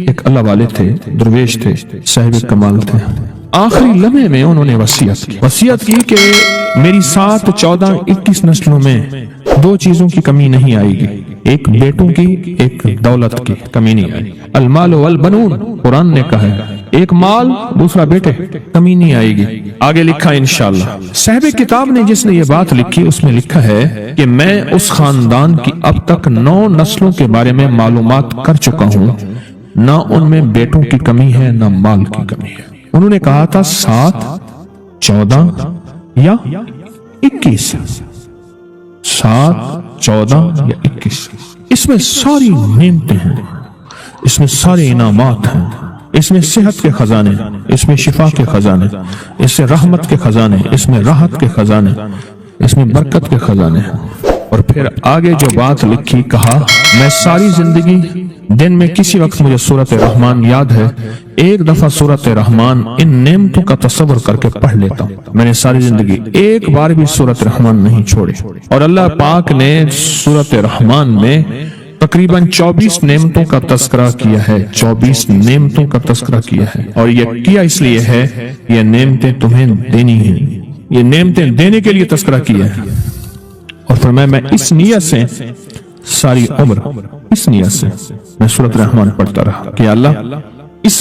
ایک اللہ والے تھے، درویش تھے، صاحب کمال تھے۔ آخری لمحے میں انہوں نے وصیت کی کہ میری 7، 14، 21 نسلوں میں 2 چیزوں کی کمی نہیں آئے گی، ایک بیٹوں کی، ایک دولت کی کمی نہیں آئے گی۔ المال والبنون قرآن نے کہا ہے، ایک مال، دوسرا بیٹے، کمی نہیں آئے گی۔ آگے لکھا انشاءاللہ صاحب کتاب نے جس نے یہ بات لکھی، اس میں لکھا ہے کہ میں اس خاندان کی اب تک 9 نسلوں کے بارے میں معلومات کر چکا ہوں، نہ ان میں بیٹوں کی کمی ہے نہ مال کی کمی ہے۔ انہوں نے کہا تھا 7، 14 یا 21، 7، 14 یا 21۔ اس میں ساری نعمتیں ہیں، اس میں سارے انعامات ہیں، اس میں صحت کے خزانے، اس میں شفا کے خزانے، اس میں رحمت کے خزانے، اس میں راحت کے خزانے، اس میں برکت کے خزانے ہیں۔ اور پھر آگے جو بات لکھی، کہا میں ساری زندگی دن میں کسی وقت مجھے سورۃ رحمان یاد ہے، ایک دفعہ سورۃ رحمان ان نعمتوں کا تصور کر کے پڑھ لیتا ہوں۔ میں نے ساری زندگی ایک بار بھی سورۃ رحمان نہیں چھوڑی، اور اللہ پاک نے سورۃ رحمان میں تقریباً 24 نعمتوں کا تذکرہ کیا ہے، 24 نعمتوں کا تذکرہ کیا ہے، اور یہ کیا اس لیے ہے، یہ نعمتیں تمہیں دینی ہیں، یہ نعمتیں دینے کے لیے تذکرہ کیا ہے۔ اور فرمایا میں اس نیت سے ساری عمر، اس نیت سے میں سورۃ رحمان پڑھتا رہا کہ اللہ اس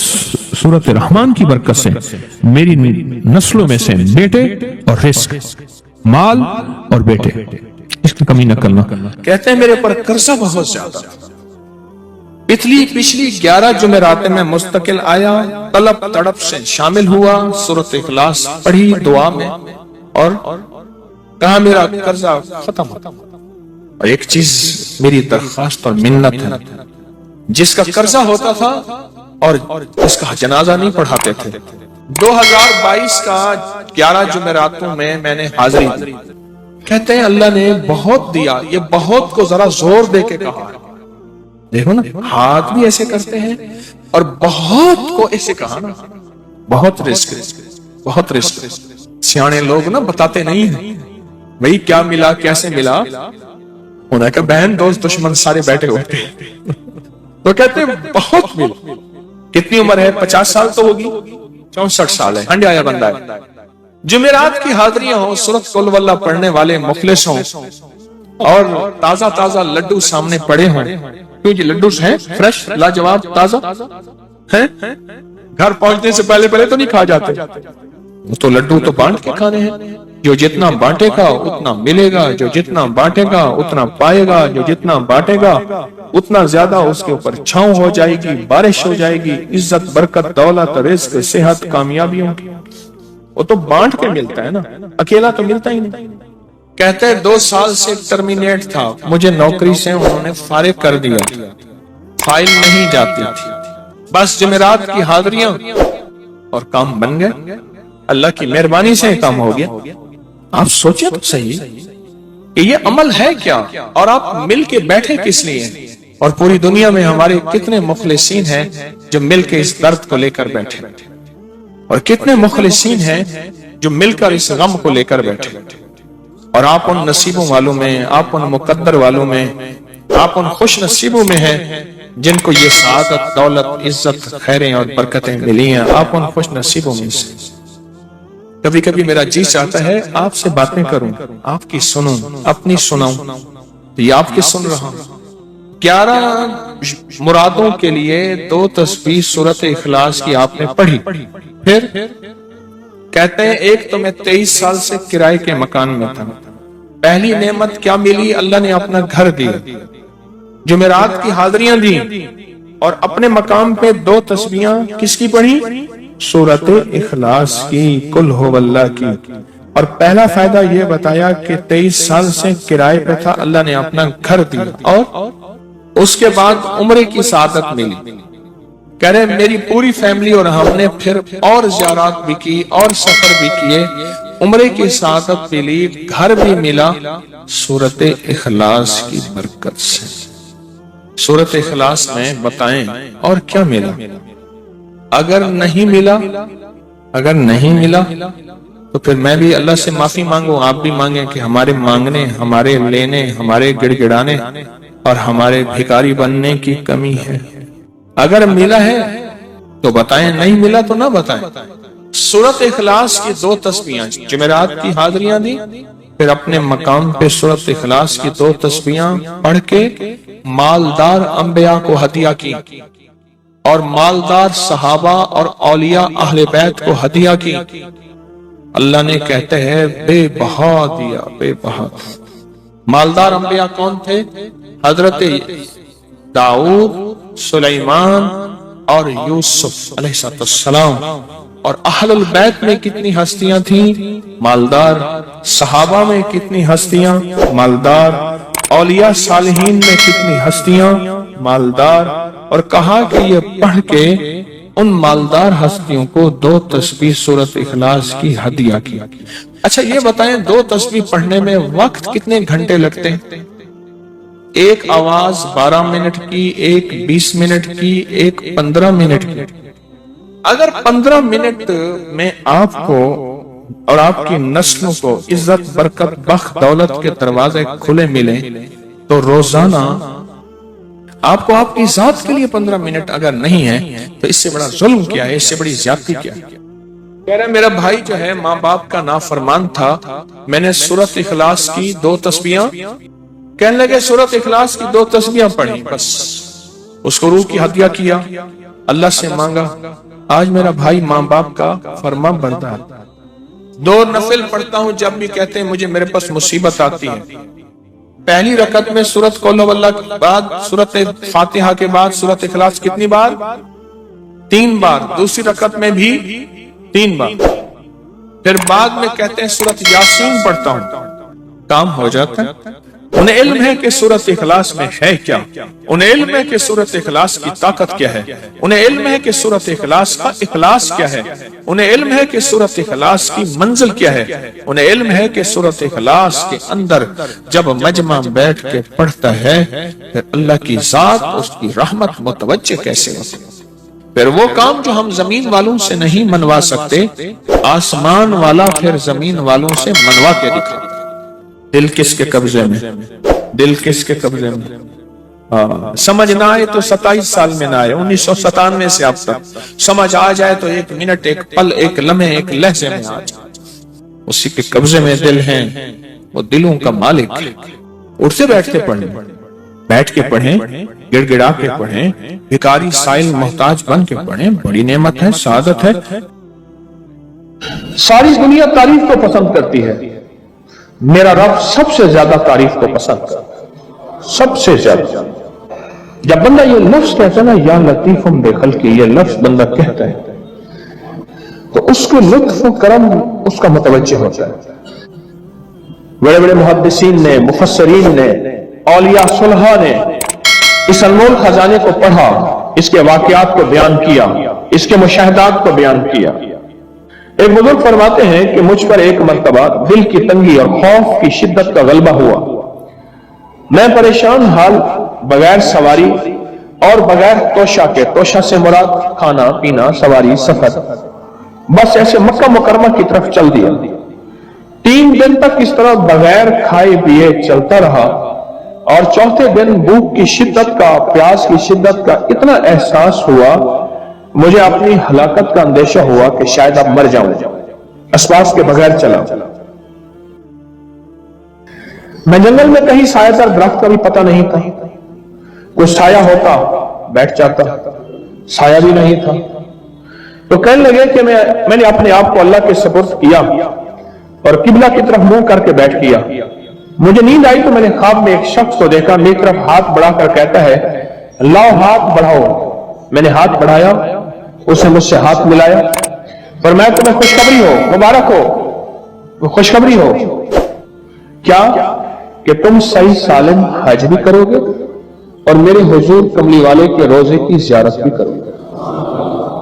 سورۃ رحمان کی برکت سے میری نسلوں میں سے بیٹے اور رزق، مال اور بیٹے، اس کی کمی نہ کرنا۔ کہتے ہیں میرے پر قرضہ بہت زیادہ، پچھلی 11 جمعرات میں مستقل آیا، طلب تڑپ سے شامل ہوا، سورۃ اخلاص پڑھی دعا میں، اور کہا میرا قرضہ ختم ہو۔ اور ایک چیز میری درخواست اور منت ہے، جس کا قرضہ ہوتا تھا اور اس کا جنازہ نہیں پڑھاتے تھے، 2022 کا 11 جمعراتوں میں نے حاضری دی۔ کہتے ہیں اللہ نے بہت دیا، یہ بہت کو ذرا زور دے کے کہا، دیکھو نا ہاتھ بھی ایسے کرتے ہیں، اور بہت کو ایسے کہا نا، بہت رزق، بہت رزق۔ سیانے لوگ نا بتاتے نہیں ہیں بھئی کیا ملا، کیسے ملا، انہوں نے کہا بہن دوست دشمن سارے بیٹھے ہوتے ہیں، تو کہتے ہیں بہت ملا۔ کتنی عمر ہے؟ 50 سال تو ہوگی، 64 سال ہے، ہنڈے آیا بندہ ہے۔ جمعرات کی حاضریاں ہوں، سورۃ قل واللہ پڑھنے والے مخلص ہوں، اور تازہ تازہ لڈو سامنے پڑے ہوں، کیونکہ لڈو ہیں فریش، لاجواب، تازہ ہیں، گھر پہنچنے سے پہلے تو نہیں کھا جاتے، تو لڈو تو بانٹ کے کھانے ہیں۔ جو جتنا بانٹے گا اتنا ملے گا، جو جتنا بانٹے گا اتنا پائے گا، جو جتنا بانٹے گا اتنا زیادہ اس کے اوپر چھاؤں ہو جائے گی، بارش ہو جائے گی، عزت، برکت، دولت، رزق، صحت، کامیابیوں کی، وہ تو بانٹ کے ملتا ہے نا، اکیلا تو ملتا ہی نہیں۔ کہتے ہیں 2 سال سے ٹرمینیٹ تھا، مجھے نوکری سے انہوں نے فارغ کر دیا، فائل نہیں جاتی تھی، بس جمعرات کی حاضریاں اور کام بن گئے، اللہ کی مہربانی سے کام ہو گیا۔ آپ سوچیں تو صحیح کہ یہ عمل ہے کیا، اور آپ مل کے بیٹھے کس لیے، اور پوری دنیا میں ہمارے کتنے مخلصین ہیں جو مل کے اس درد کو لے کر بیٹھے، اور کتنے مخلصین ہیں جو مل کر اس غم کو لے کر بیٹھے، اور آپ ان نصیبوں والوں میں، آپ ان مقدر والوں میں، آپ ان خوش نصیبوں میں ہیں جن کو یہ سعادت، دولت، عزت، خیریں اور برکتیں ملی ہیں، آپ ان خوش نصیبوں میں سے۔ کبھی کبھی میرا جی چاہتا ہے آپ سے باتیں کروں، آپ کی سنوں، اپنی سناؤں، تو یہ آپ کی سن رہا ہوں۔ 11 مرادوں کے لیے 2 تسبیح سورۃ اخلاص کی آپ نے پڑھی، پھر کہتے ہیں ایک تو میں 23 سال سے کرائے کے مکان میں تھا، پہلی نعمت کیا ملی، اللہ نے اپنا گھر دیا، جمعرات کی حاضریاں دی، اور اپنے مقام پہ 2 تسبیحاں کس کی پڑھی، سورۃ اخلاص کی، قل ہو اللہ کی۔ اور پہلا فائدہ یہ بتایا کہ 23 سال سے کرائے پہ تھا، اللہ نے اپنا گھر دیا، اور اس کے بعد عمرے کی سعادت ملی۔ کہہ رہے میری پوری فیملی اور ہم نے پھر اور زیارات بھی کی اور سفر بھی کیے، عمرے کی سعادت ملی، گھر بھی ملا، سورۃ اخلاص کی برکت سے۔ سورۃ اخلاص میں بتائیں اور کیا ملا؟ اگر نہیں ملا تو پھر میں بھی اللہ سے معافی مانگوں، آپ بھی مانگیں کہ ہمارے مانگنے، ہمارے لینے، ہمارے گڑ گڑانے اور ہمارے بھکاری بننے کی کمی ہے۔ अगर मिला है तो बताएं, नहीं मिला तो ना बताएं। सूरत इखलास की 2 तस्बीहां, जुमेरात की हाजिरियां दी, फिर अपने मकाम पे सूरत इखलास की 2 तस्बीहां पढ़ के मालदार अंबिया को हदिया की और मालदार सहाबा और औलिया अहले बैत को हदिया की। अल्लाह ने कहते हैं बेबहा दिया, बेबहा। मालदार अंबिया कौन थे? हजरत दाऊद, सुलेमान और यूसुफ अलैहिस्सलाम। और अहलुल बैत में कितनी हस्तियां थी मालदार, सहाबा में कितनी हस्तियां मालदार, औलिया सालिहीन में कितनी हस्तियां मालदार। और कहा कि ये पढ़ के उन मालदार हस्तियों को 2 तस्बीह सूरत इखलास की हदिया की। अच्छा ये बताएं, 2 तस्बीह पढ़ने में वक्त कितने घंटे लगते हैं? एक आवाज 12 मिनट की, एक 20 मिनट की, एक 15 मिनट की। अगर 15 मिनट में आपको और आपकी नस्लों को इज्जत, बरकत, बख्त, दौलत के दरवाजे खुले मिले तो रोजाना आपको आपकी जात के लिए 15 मिनट अगर नहीं है तो इससे बड़ा जुल्म क्या है, इससे बड़ी ज्यादती क्या है? कह रहे मेरा भाई जो है माँ बाप का नाफरमान था, मैंने सूरत इखलास की 2 तस्बीहां, कहने लगे सूरत इखलास की 2 तस्बीहां पढ़ी, बस उसको रूह की हदिया किया, अल्लाह से मांगा। आज मेरा भाई माँ बाप का फरमा बरदार, 2 नफिल पढ़ता हूं जब भी कहते हैं मुझे मेरे पास मुसीबत आती है। पहली रकत में सूरत कौल वल्लाह के बाद, सूरत फातिहा के बाद सूरत इखलास कितनी बार? 3 बार। दूसरी रकत में भी 3 बार। फिर बाद में कहते हैं सूरत यासीन पढ़ता हूं, काम हो जाता है। उन्हें इल्म है कि सूरत इखलास में है क्या, उन्हें इल्म है कि सूरत इखलास की ताकत क्या है, उन्हें इल्म है कि सूरत इखलास का इखलास क्या है, उन्हें इल्म है कि सूरत इखलास की मंजिल क्या है, उन्हें इल्म है कि सूरत इखलास के अंदर जब मजमा बैठ के पढ़ता है फिर अल्लाह की जात, उसकी रहमत मुतवज्जे कैसे होती है। फिर वो काम जो हम जमीन वालों से नहीं मनवा सकते, आसमान वाला फिर जमीन वालों से मनवा के दिखाता। दिल किसके कब्जे में? दिल किसके कब्जे में? समझ ना आए तो 27 साल में ना आए, 1997 से अब तक समझ आ जाए तो 1 मिनट, 1 पल, 1 लम्हे, 1 लहजे में आ जाए। उसी के कब्जे में दिल है, वो दिलों का मालिक। उठते बैठते पढ़े, बैठ के पढ़े, गिड़गिड़ा के पढ़े, भिखारी साइल मोहताज बन के पढ़े, बड़ी नेमत है, सादत है। सारी दुनिया तारीफ को पसंद करती है, मेरा रब सबसे ज्यादा तारीफ को पसंद करता है, सबसे ज्यादा। जब बंदा ये लफ्ज कहता है ना, या लतीफुम बेखल्की, ये लफ्ज बंदा कहता है तो उसके लुत्फ करम उसका मुतवज्जे होता है। बड़े बड़े मुहद्दिसीन ने, मुफस्सरीन ने, औलिया सुलहा ने इस अनमोल खजाने को पढ़ा, इसके वाकयात को बयान किया, इसके मुशाहदात को बयान किया। एक बुजुर्ग फरमाते हैं कि मुझ पर एक मर्तबा दिल की तंगी और खौफ की शिद्दत का गलबा हुआ। मैं परेशान हाल बगैर सवारी और बगैर तोशा के, तोशा से मुराद खाना पीना, सवारी, सफर, बस ऐसे मक्का मुकरमा की तरफ चल दिया। 3 दिन तक इस तरह बगैर खाए पिए चलता रहा और चौथे दिन भूख की शिद्दत का, प्यास की शिद्दत का इतना एहसास हुआ, मुझे अपनी हलाकत का अंदेशा हुआ कि शायद अब मर जाऊं। असबाब के बगैर चला। मैं जंगल में कहीं सायादार दरख्त का भी पता नहीं था, कोई साया होता बैठ जाता, साया भी नहीं था। तो कहने लगे कि मैंने अपने आप को अल्लाह के सुपुर्द किया और किबला की तरफ मुंह करके बैठ किया। मुझे नींद आई तो मैंने ख्वाब में एक शख्स को देखा, मेरी तरफ हाथ बढ़ाकर कहता है, लाओ हाथ बढ़ाओ। मैंने हाथ बढ़ाया, उसने मुझसे हाथ मिलाया, पर मैं तुम्हें खुशखबरी हो, मुबारक हो, वो खुशखबरी हो क्या कि तुम सही सालिम हज भी करोगे और मेरे हुजूर कमली वाले के रोजे की ज़ियारत भी करोगे।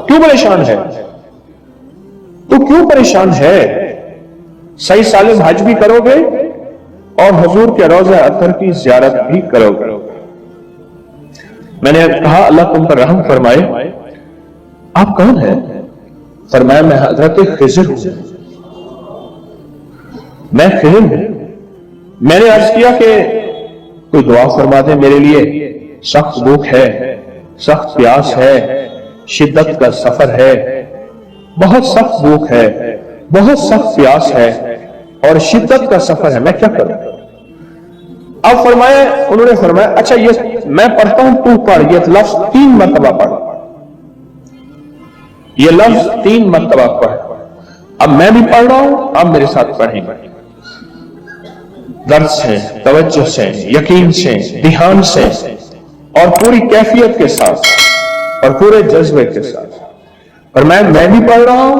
क्यों परेशान है? तो क्यों परेशान है? सही सालिम हज भी करोगे और हुजूर के रोजे अतर की ज़ियारत भी करोगे। मैंने कहा अल्लाह तुम पर रहम फरमाए, आप कौन है? फरमाया मैं हजरत खिज़र हूं, मैं खिज़र हूं। मैंने अर्ज किया कि कोई दुआ फरमा दे मेरे लिए, सख्त भूख है, सख्त प्यास है, शिद्दत का सफर है, बहुत सख्त भूख है, बहुत सख्त प्यास है और शिद्दत का सफर है, मैं क्या करूं? अब फरमाया, उन्होंने फरमाया अच्छा ये मैं पढ़ता हूं तू पढ़, ये लफ्ज 3 मरतबा पढ़, ये लफ्ज 3 मरतबा पढ़। अब मैं भी पढ़ रहा हूं, आप मेरे साथ पढ़ेंगे, दर्द से, तवज्जो से, यकीन से, ध्यान से और पूरी कैफियत के साथ और पूरे जज्बे के साथ। और मैं भी पढ़ रहा हूं,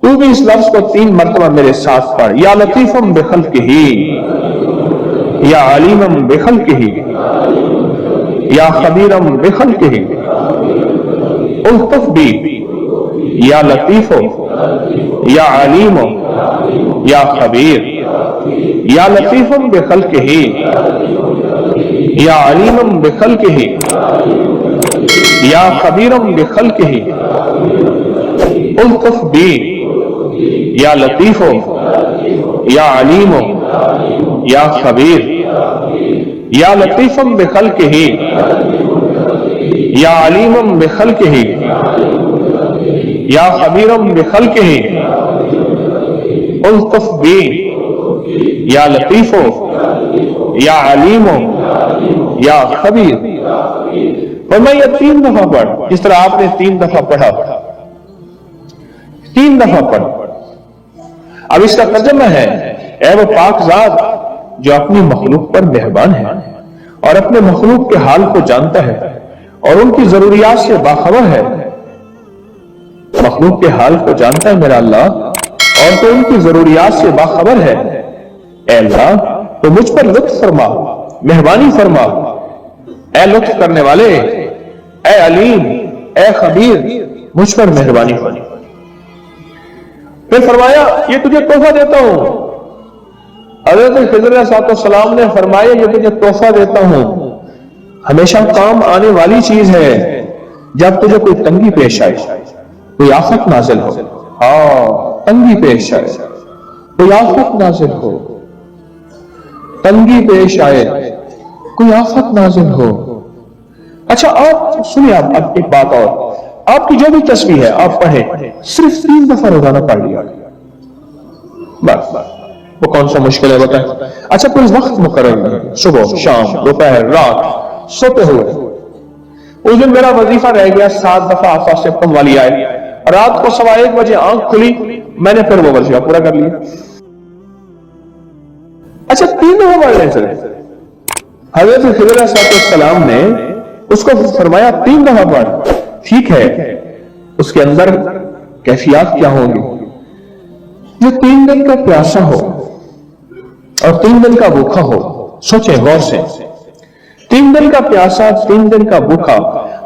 तू भी इस लफ्ज को 3 मरतबा मेरे साथ पढ़। या लतीफम बिखल्किही, या अलीमम बिखल्किही, या खबीरम बिखल्किही, उल्तुफ बी, या लतीफो, या अलीमो, या खबीर, या लतीफम बिखल्किही, या अलीमम बिखल्किही, या खबीरम बिखल्किही, उल्तुफ बी, या लतीफो, या अलीमो, या खबीर, या लतीफम बिखल्किही, या अलीमम बिखल्किही, या खबीरम बिखल्किही, उल्तुफ बी, या लतीफो, या अलीमो, या खबीर। और मैं ये 3 दफा पढ़, जिस तरह आपने 3 दफा पढ़ा, 3 दफा पढ़। अब इसका तर्जुमा है, ऐ वो पाक ज़ात जो अपनी मखलूक पर मेहरबान है और अपने मखलूक के हाल को जानता है और उनकी जरूरियात से बाखबर है। मखलूक के हाल को जानता है मेरा अल्लाह और तो उनकी जरूरियात से बाखबर है। ऐ अल्लाह तो मुझ पर लुत्फ फरमा, मेहरबानी फरमा। ऐ लुत्फ करने वाले, ऐ अलीम, ऐ खबीर, मुझ पर मेहरबानी फरमा। फिर फरमाया ये तुझे तोहफा देता हूं। हज़रत खिज़र अलैहिस्सलाम ने फरमाया ये तुझे तोहफा देता हूं, हमेशा काम आने वाली चीज है। जब तुझे कोई तंगी पेश आए, कोई आफत नाजिल हो, तंगी पेश आए, कोई आफत नाजिल हो, तंगी पेश आए, कोई आफत नाजिल हो। अच्छा आप सुनिए, आप एक बात और, आपकी जो भी तस्बीह है आप पढ़े, सिर्फ 3 दफा रोजाना पढ़ लिया, बस। वो कौन सा मुश्किल है बताएं? अच्छा कोई वक्त मुकर्रर, सुबह, शाम, दोपहर, रात, सोते हुए। उस दिन मेरा वजीफा रह गया 7 दफा आफा से कम वाली आए, रात को 1:15 बजे आंख खुली, मैंने फिर वो वजीफा पूरा कर लिया। अच्छा 3 दफा पढ़ लें सर। हज़रत खिज़र अलैहिस्सलाम ने उसको फरमाया 3 दफा पढ़। ठीक है, उसके अंदर कैफियत क्या होंगी? जो 3 दिन का प्यासा हो और 3 दिन का भूखा हो, सोचें गौर से। 3 दिन का प्यासा, 3 दिन का भूखा,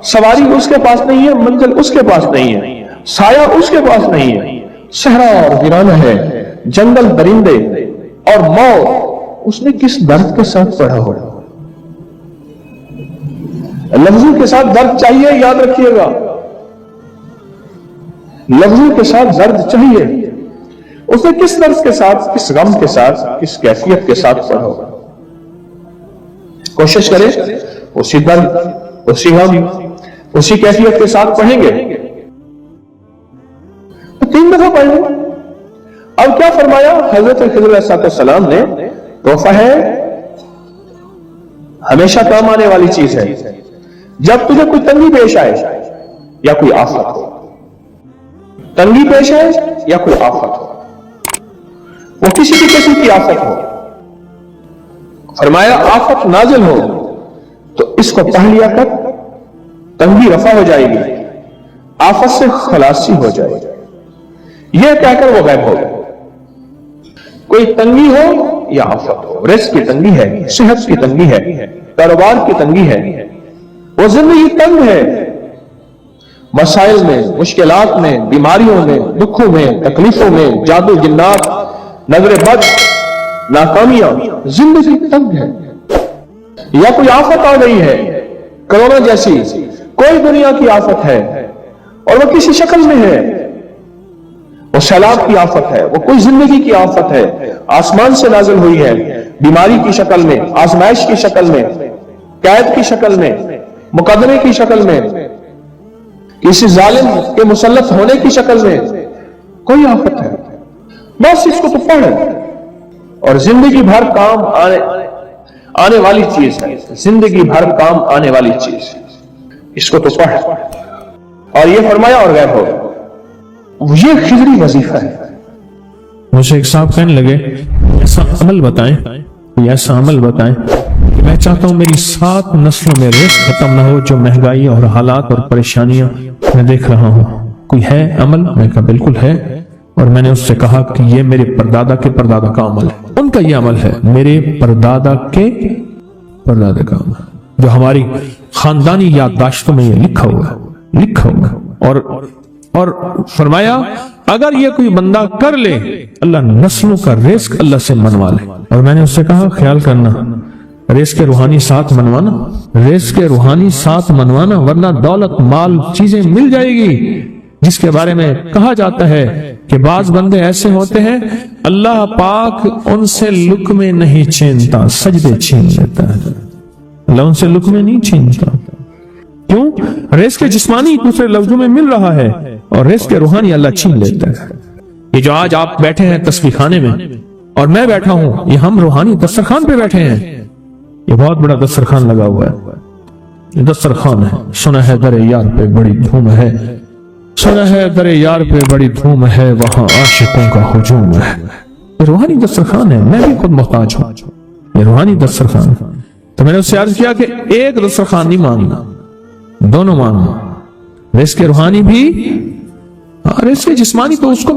सवारी उसके पास नहीं है, मंजिल उसके पास नहीं है, साया उसके पास नहीं है, सहरा और वीराना है, जंगल, दरिंदे और मौत। उसने किस दर्द के साथ पढ़ा हो? लफ्जों के साथ दर्द चाहिए, याद रखिएगा, लफ्जों के साथ दर्द चाहिए। उसने किस दर्द के साथ, किस गम के साथ, किस कैफियत के साथ पढ़ा होगा? कोशिश करें उसी दर्द, उसी गम, उसी कैफियत के साथ पढ़ेंगे तो 3 दफा पढ़ लें। अब क्या फरमाया हजरत खिज़र अलैहिस्सलाम ने? तोहफा है, हमेशा काम आने वाली चीज है। जब तुझे कोई तंगी पेश आए या कोई आफत हो, तंगी पेश आए या कोई आफत हो, वो किसी भी किस्म की आफत हो, फरमाया आफत नाजिल हो तो इसको पढ़ लिया कर, तंगी रफा हो जाएगी, आफत से खलासी हो जाएगी। यह कहकर वो गायब हो गए। कोई तंगी हो या आफत हो, रिस्क की तंगी है, सेहत की तंगी है, कारोबार की तंगी है, वो जिंदगी तंग है, मसाइल में, मुश्किलात में, बीमारियों में, दुखों में, तकलीफों में, जादू जिन्नात, नजर बद, नाकामियां, जिंदगी तंग है। या कोई आफत आ गई है, कोरोना जैसी कोई दुनिया की आफत है और वो किसी शक्ल में है, वो सैलाब की आफत है, वो कोई जिंदगी की आफत है, आसमान से नाजिल हुई है, बीमारी की शक्ल में, आजमाइश की शक्ल में, कैद की शक्ल में, मुकदमे की शक्ल में, किसी जालिम के मुसल्लत होने की शक्ल में, कोई आफत है, बस इसको तो पढ़, और जिंदगी भर काम आने वाली चीज है, जिंदगी भर काम आने वाली चीज, इसको तो पढ़। और ये फरमाया और गैब हो, ये खिजरी वजीफा है। मुझे एक साहब कहने लगे, ऐसा अमल बताएं, कोई ऐसा अमल बताएं कि मैं चाहता हूं मेरी 7 नस्लों में रिस्क खत्म ना हो, जो महंगाई और हालात और परेशानियां मैं देख रहा हूं, कोई है अमल? मैं कहा बिल्कुल है। और मैंने उससे कहा कि ये मेरे परदादा के परदादा का अमल है, उनका ये अमल है, मेरे परदादा के परदादा का अमल, जो हमारी खानदानी याददाश्तों में ये लिखा हुआ। और फरमाया अगर ये कोई बंदा कर ले, अल्लाह नस्लों का रिस्क अल्लाह से मनवा ले। और मैंने उससे कहा ख्याल करना, रिस्क के रूहानी साथ मनवाना, रिस्क के रूहानी साथ मनवाना, वरना दौलत माल चीजें मिल जाएगी, जिसके बारे में कहा जाता है कि बाज बंदे ऐसे होते हैं अल्लाह पाक उनसे लुक्मे नहीं छीनता, सजदे छीन लेता है। अल्लाह उनसे लुक्मे नहीं छीनता। क्यों? रिस्क जिस्मानी दूसरे लफ्जों में मिल रहा है, और रिस्क रूहानी अल्लाह छीन लेता है। ये जो आज आप बैठे हैं तस्बीह खाने में और मैं बैठा हूं, ये हम रूहानी दस्तरखान पे बैठे हैं। ये बहुत बड़ा दस्तरखान लगा हुआ है, ये दस्तरखान है। सुना है दरे यार पे बड़ी धूम है, सुना है दरे यार पे बड़ी धूम है, वहां आशिकों का हुजूम है। ये रूहानी दस्तरखान है, मैं भी खुद मोहताज हूं, ये रूहानी दस्तरखान। तो मैंने उससे अर्ज किया कि एक दस्तरखान नहीं मांगना, दोनों मांगना। रिस्क रूहानी भी, रिस्क जिस्मानी तो उसको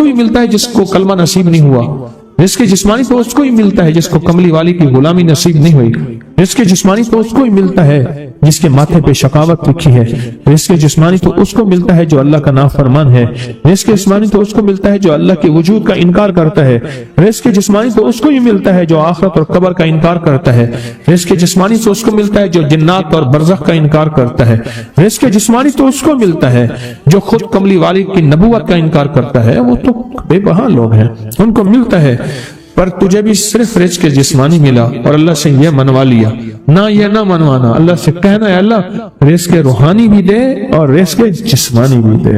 भी मिलता है जिसको कलमा नसीब नहीं हुआ। रिस्क जिस्मानी तो उसको ही मिलता है जिसको कमली वाली की गुलामी नसीब नहीं हुई। रिस्क जिस्मानी तो उसको ही मिलता है जिसके माथे पे शकावत लिखी है। रिस्क जिस्मानी तो उसको मिलता है जो अल्लाह का नाफरमान है। रिस्क जिस्मानी तो उसको मिलता है जो अल्लाह के वजूद का इनकार करता है। रिस्क जिस्मानी तो उसको ही मिलता है जो आखिरत और कब्र का इनकार करता है। रिस्क जिस्मानी तो उसको मिलता है जो जिन्नात और बरज़ख का इनकार करता है। रिस्क जिस्मानी तो उसको मिलता है जो खुद कमली वाली की नबूवत का इनकार करता है। वो तो बेबहा लोग हैं, उनको मिलता है। पर तुझे भी सिर्फ रिस्क जिस्मानी मिला और अल्लाह से ये मनवा लिया, ना ये ना मनवाना। अल्लाह से कहना है अल्लाह रिस्क रूहानी भी दे और रिस्क जिस्मानी भी दे,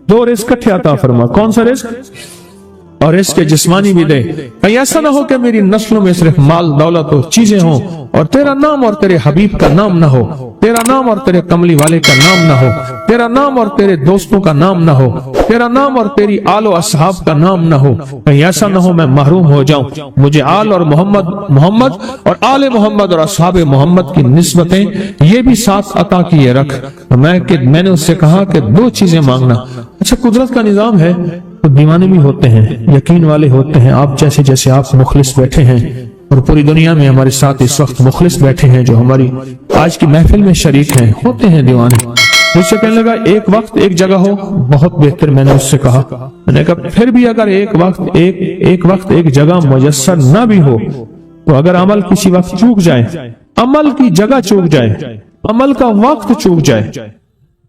2 रिस्क इकट्ठे अता फरमा। कौन सा रिस्क? और रिस्क जिस्मानी भी दे। कहीं ऐसा ना हो कि मेरी नस्लों में सिर्फ माल दौलत हो, चीजें हों, और तेरा नाम और तेरे हबीब का नाम ना हो, तेरा नाम और तेरे कमली वाले का नाम ना हो, तेरा नाम और तेरे दोस्तों का नाम ना हो, तेरा नाम और तेरी आलो असहाब का नाम ना हो। कहीं ऐसा ना हो मैं महरूम हो जाऊं। मुझे आल और मोहम्मद और आले मोहम्मद और असहाब मोहम्मद की निस्बतें ये भी साथ अता किए रख। मैंने उससे कहा कि 2 चीजें मांगना। अच्छा, कुदरत का निजाम है तो दीवाने भी होते हैं, यकीन वाले होते हैं। आप जैसे आप मुखलिस बैठे हैं, और पूरी दुनिया में हमारे साथ इस वक्त मुखलिस बैठे हैं जो हमारी आज की महफिल में शरीक हैं, होते हैं दीवाने। मुझसे कहने लगा एक वक्त एक जगह हो, बहुत बेहतर। मैंने उससे कहा, मैंने कहा फिर भी अगर एक वक्त एक जगह मुयस्सर ना भी हो, तो अगर अमल किसी वक्त चूक जाए, अमल की जगह चूक जाए, अमल का वक्त चूक जाए,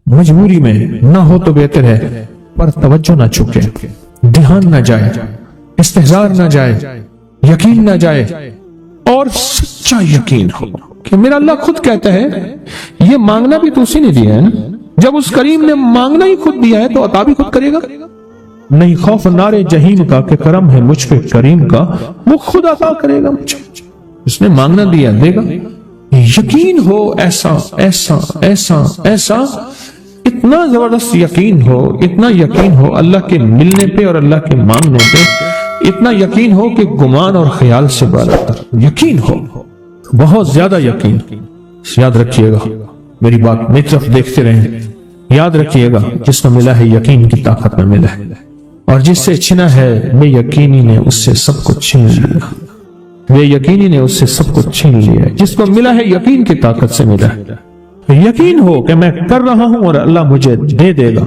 मजबूरी में ना हो तो बेहतर है, पर तवज्जो ना चूके, ध्यान ना जाए, इस्तेहजार ना जाए, यकीन ना जाए, और सच्चा यकीन हो कि मेरा अल्लाह खुद कहता है ये मांगना भी तो उसी ने दिया है ना। जब उस करीम ने मांगना ही खुद दिया है तो अता भी खुद करेगा। नहीं खौफ नारे जहीम का कि करम है मुझ पे करीम का, वो खुद अता करेगा मुझे। उसने मांगना दिया, देगा। यकीन हो ऐसा ऐसा ऐसा ऐसा, इतना जबरदस्त यकीन हो, इतना यकीन हो अल्लाह के मिलने पे और अल्लाह के मांगने पे, इतना यकीन हो कि गुमान और ख्याल से बालातर यकीन हो, बहुत ज्यादा यकीन। याद रखिएगा मेरी बात, मेरी तरफ देखते रहें। याद रखिएगा जिसको मिला है यकीन की ताकत में मिला है, और जिससे छिना है बेयकीनी ने उससे सब कुछ छीन लिया। बेयकीनी ने उससे सब कुछ छीन लिया। जिसको मिला है यकीन की ताकत से मिला है। यकीन हो कि मैं कर रहा हूं और अल्लाह मुझे दे देगा।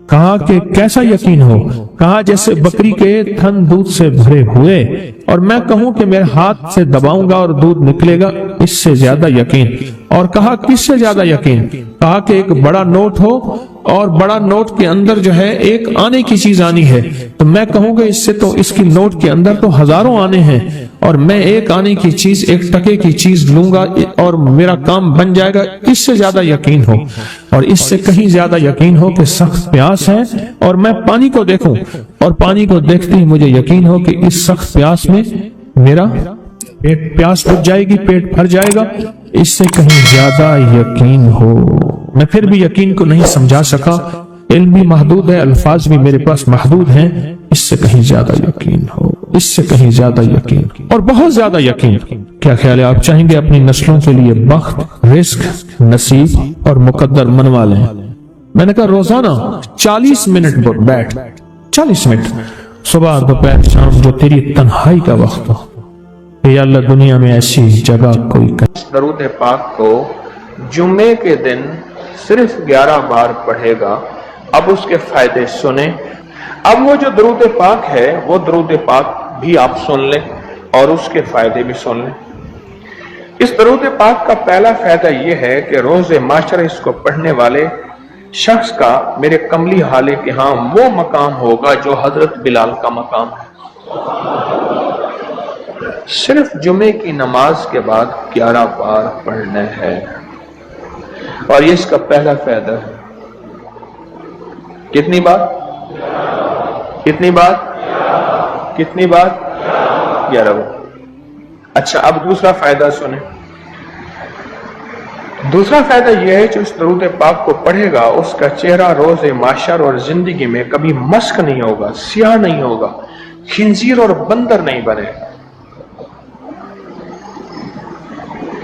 कहा कि कैसा यकीन हो? कहा जैसे बकरी के थन दूध से भरे हुए, और मैं कहूं कि मेरे हाथ से दबाऊंगा और दूध निकलेगा, इससे ज्यादा यकीन। और कहा किससे ज्यादा यकीन? कहा कि एक बड़ा नोट हो और बड़ा नोट के अंदर जो है एक आने की चीज आनी है, तो मैं कहूंगा इससे तो इसकी नोट के अंदर तो हजारों आने हैं, اور میں ایک آنے کی چیز، ایک ٹکے کی چیز لوں گا اور میرا کام بن جائے گا، اس سے زیادہ یقین ہو، اور اس سے کہیں زیادہ یقین ہو کہ سخت پیاس ہے اور میں پانی کو دیکھوں اور پانی کو دیکھتے ہی مجھے یقین ہو کہ اس سخت پیاس میں میرا پیاس بجھ جائے گی، پیٹ بھر جائے گا، اس سے کہیں زیادہ یقین ہو۔ میں پھر بھی یقین کو نہیں سمجھا سکا، علم بھی محدود ہے، الفاظ بھی میرے پاس محدود ہیں، اس سے کہیں زیادہ یقین ہو، اس سے کہیں زیادہ یقین اور بہت زیادہ یقین۔ کیا خیال ہے، آپ چاہیں گے اپنی نسلوں کے لیے بخت، رزق، نصیب اور مقدر منوا لیں؟ میں نے کہا روزانہ 40 منٹ بیٹھ، 40 منٹ صبح دوپہر شام، جو تیری تنہائی کا وقت ہو، یا اللہ دنیا میں ایسی جگہ کوئی درود پاک کو جمعے کے دن صرف 11 بار پڑھے گا۔ اب اس کے فائدے سنیں۔ اب وہ جو درود پاک ہے وہ درود پاک بھی آپ سن لیں اور اس کے فائدے بھی سن لیں۔ اس درود پاک کا پہلا فائدہ یہ ہے کہ روز معاشرہ اس کو پڑھنے والے شخص کا میرے کملی حالے کے ہاں وہ مقام ہوگا جو حضرت بلال کا مقام ہے۔ صرف جمعے کی نماز کے بعد 11 بار پڑھنا ہے، اور یہ اس کا پہلا فائدہ ہے۔ کتنی بار؟ کتنی بار؟ کتنی بار؟ 11 بار۔ اچھا، اب دوسرا فائدہ سنیں۔ دوسرا فائدہ یہ ہے جو اس درود پاک کو پڑھے گا اس کا چہرہ روز معاشر اور زندگی میں کبھی مسک نہیں ہوگا، سیاہ نہیں ہوگا، خنزیر اور بندر نہیں بنے گا۔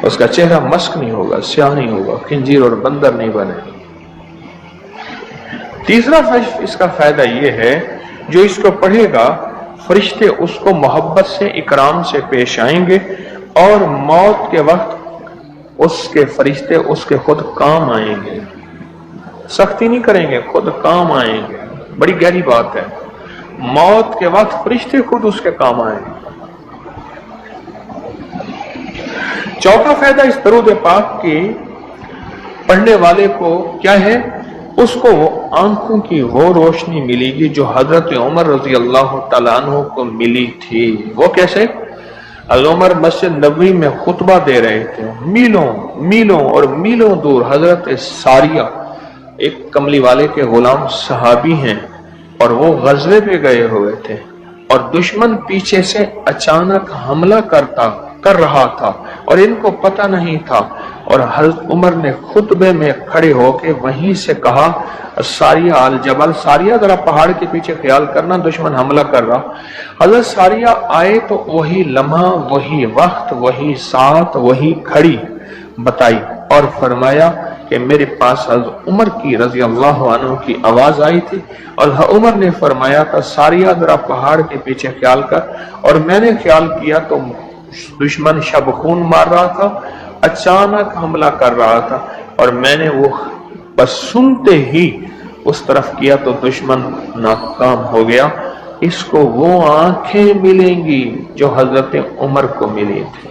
اس کا چہرہ مسک نہیں ہوگا، سیاہ نہیں ہوگا، خنزیر اور بندر نہیں بنے۔ تیسرا اس کا فائدہ یہ ہے جو اس کو پڑھے گا فرشتے اس کو محبت سے، اکرام سے پیش آئیں گے، اور موت کے وقت اس کے فرشتے اس کے خود کام آئیں گے، سختی نہیں کریں گے، خود کام آئیں گے۔ بڑی گہری بات ہے، موت کے وقت فرشتے خود اس کے کام آئیں گے۔ چوتھا فائدہ اس درود پاک کی پڑھنے والے کو کیا ہے؟ اس کو وہ آنکھوں کی وہ روشنی ملے گی جو حضرت عمر رضی اللہ تعالیٰ عنہ کو ملی تھی۔ وہ کیسے؟ عمر مسجد نبوی میں خطبہ دے رہے تھے، میلوں اور میلوں دور حضرت ساریہ ایک کملی والے کے غلام صحابی ہیں، اور وہ غزوے پہ گئے ہوئے تھے، اور دشمن پیچھے سے اچانک حملہ کر رہا تھا اور ان کو پتہ نہیں تھا، اور حضرت عمر نے خطبے میں کھڑے ہو کے وہیں سے کہا ساریہ الجبل، ساریہ ذرا پہاڑ کے پیچھے خیال کرنا، دشمن حملہ کر رہا۔ حضرت ساریہ آئے تو وہی لمحہ، وہی وقت، وہی ساتھ، وہی کھڑی بتائی اور فرمایا کہ میرے پاس حضرت عمر کی رضی اللہ عنہ کی آواز آئی تھی، اور عمر نے فرمایا تھا ساریہ ذرا پہاڑ کے پیچھے خیال کر، اور میں نے خیال کیا تو دشمن شب خون مار رہا تھا، اچانک حملہ کر رہا تھا، اور میں نے وہ بس سنتے ہی اس طرف کیا تو دشمن ناکام ہو گیا۔ اس کو وہ آنکھیں ملیں گی جو حضرت عمر کو ملی تھی۔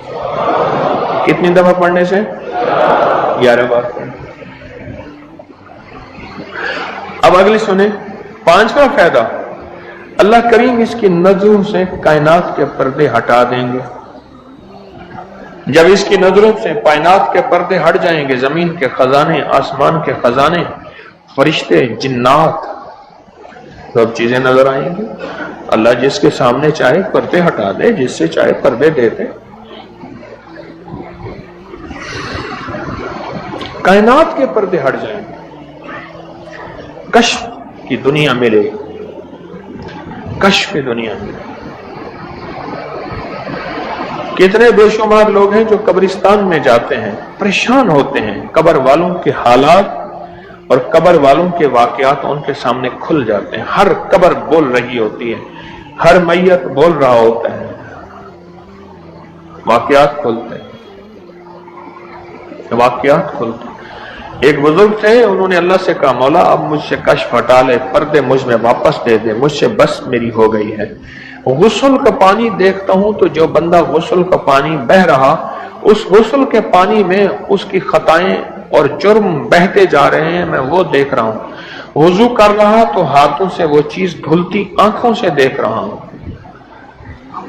کتنی دفعہ پڑھنے سے؟ 11 بار پڑھنے۔ اب اگلی سنیں، 5واں فائدہ، اللہ کریم اس کی نظروں سے کائنات کے پردے ہٹا دیں گے۔ جب اس کی نظروں سے کائنات کے پردے ہٹ جائیں گے، زمین کے خزانے، آسمان کے خزانے، فرشتے، جنات، سب چیزیں نظر آئیں گی۔ اللہ جس کے سامنے چاہے پردے ہٹا دے، جس سے چاہے پردے دے دے۔ کائنات کے پردے ہٹ جائیں گے، کشف کی دنیا ملے گی، کشف کی دنیا ملے گی۔ کتنے بے شمار لوگ ہیں جو قبرستان میں جاتے ہیں، پریشان ہوتے ہیں، قبر والوں کے حالات اور قبر والوں کے واقعات ان کے سامنے کھل جاتے ہیں۔ ہر قبر بول رہی ہوتی ہے، ہر میت بول رہا ہوتا ہے، واقعات کھلتے ہیں، واقعات کھلتے ہیں۔ ایک بزرگ تھے، انہوں نے اللہ سے کہا مولا اب مجھ سے کشف ہٹا لے، پردے مجھ میں واپس دے دے، مجھ سے بس میری ہو گئی ہے۔ غسل کا پانی دیکھتا ہوں تو جو بندہ غسل کا پانی بہ رہا، اس غسل کے پانی میں اس کی خطائیں اور جرم بہتے جا رہے ہیں، میں وہ دیکھ رہا ہوں۔ وضو کر رہا تو ہاتھوں سے وہ چیز دھلتی، آنکھوں سے دیکھ رہا ہوں۔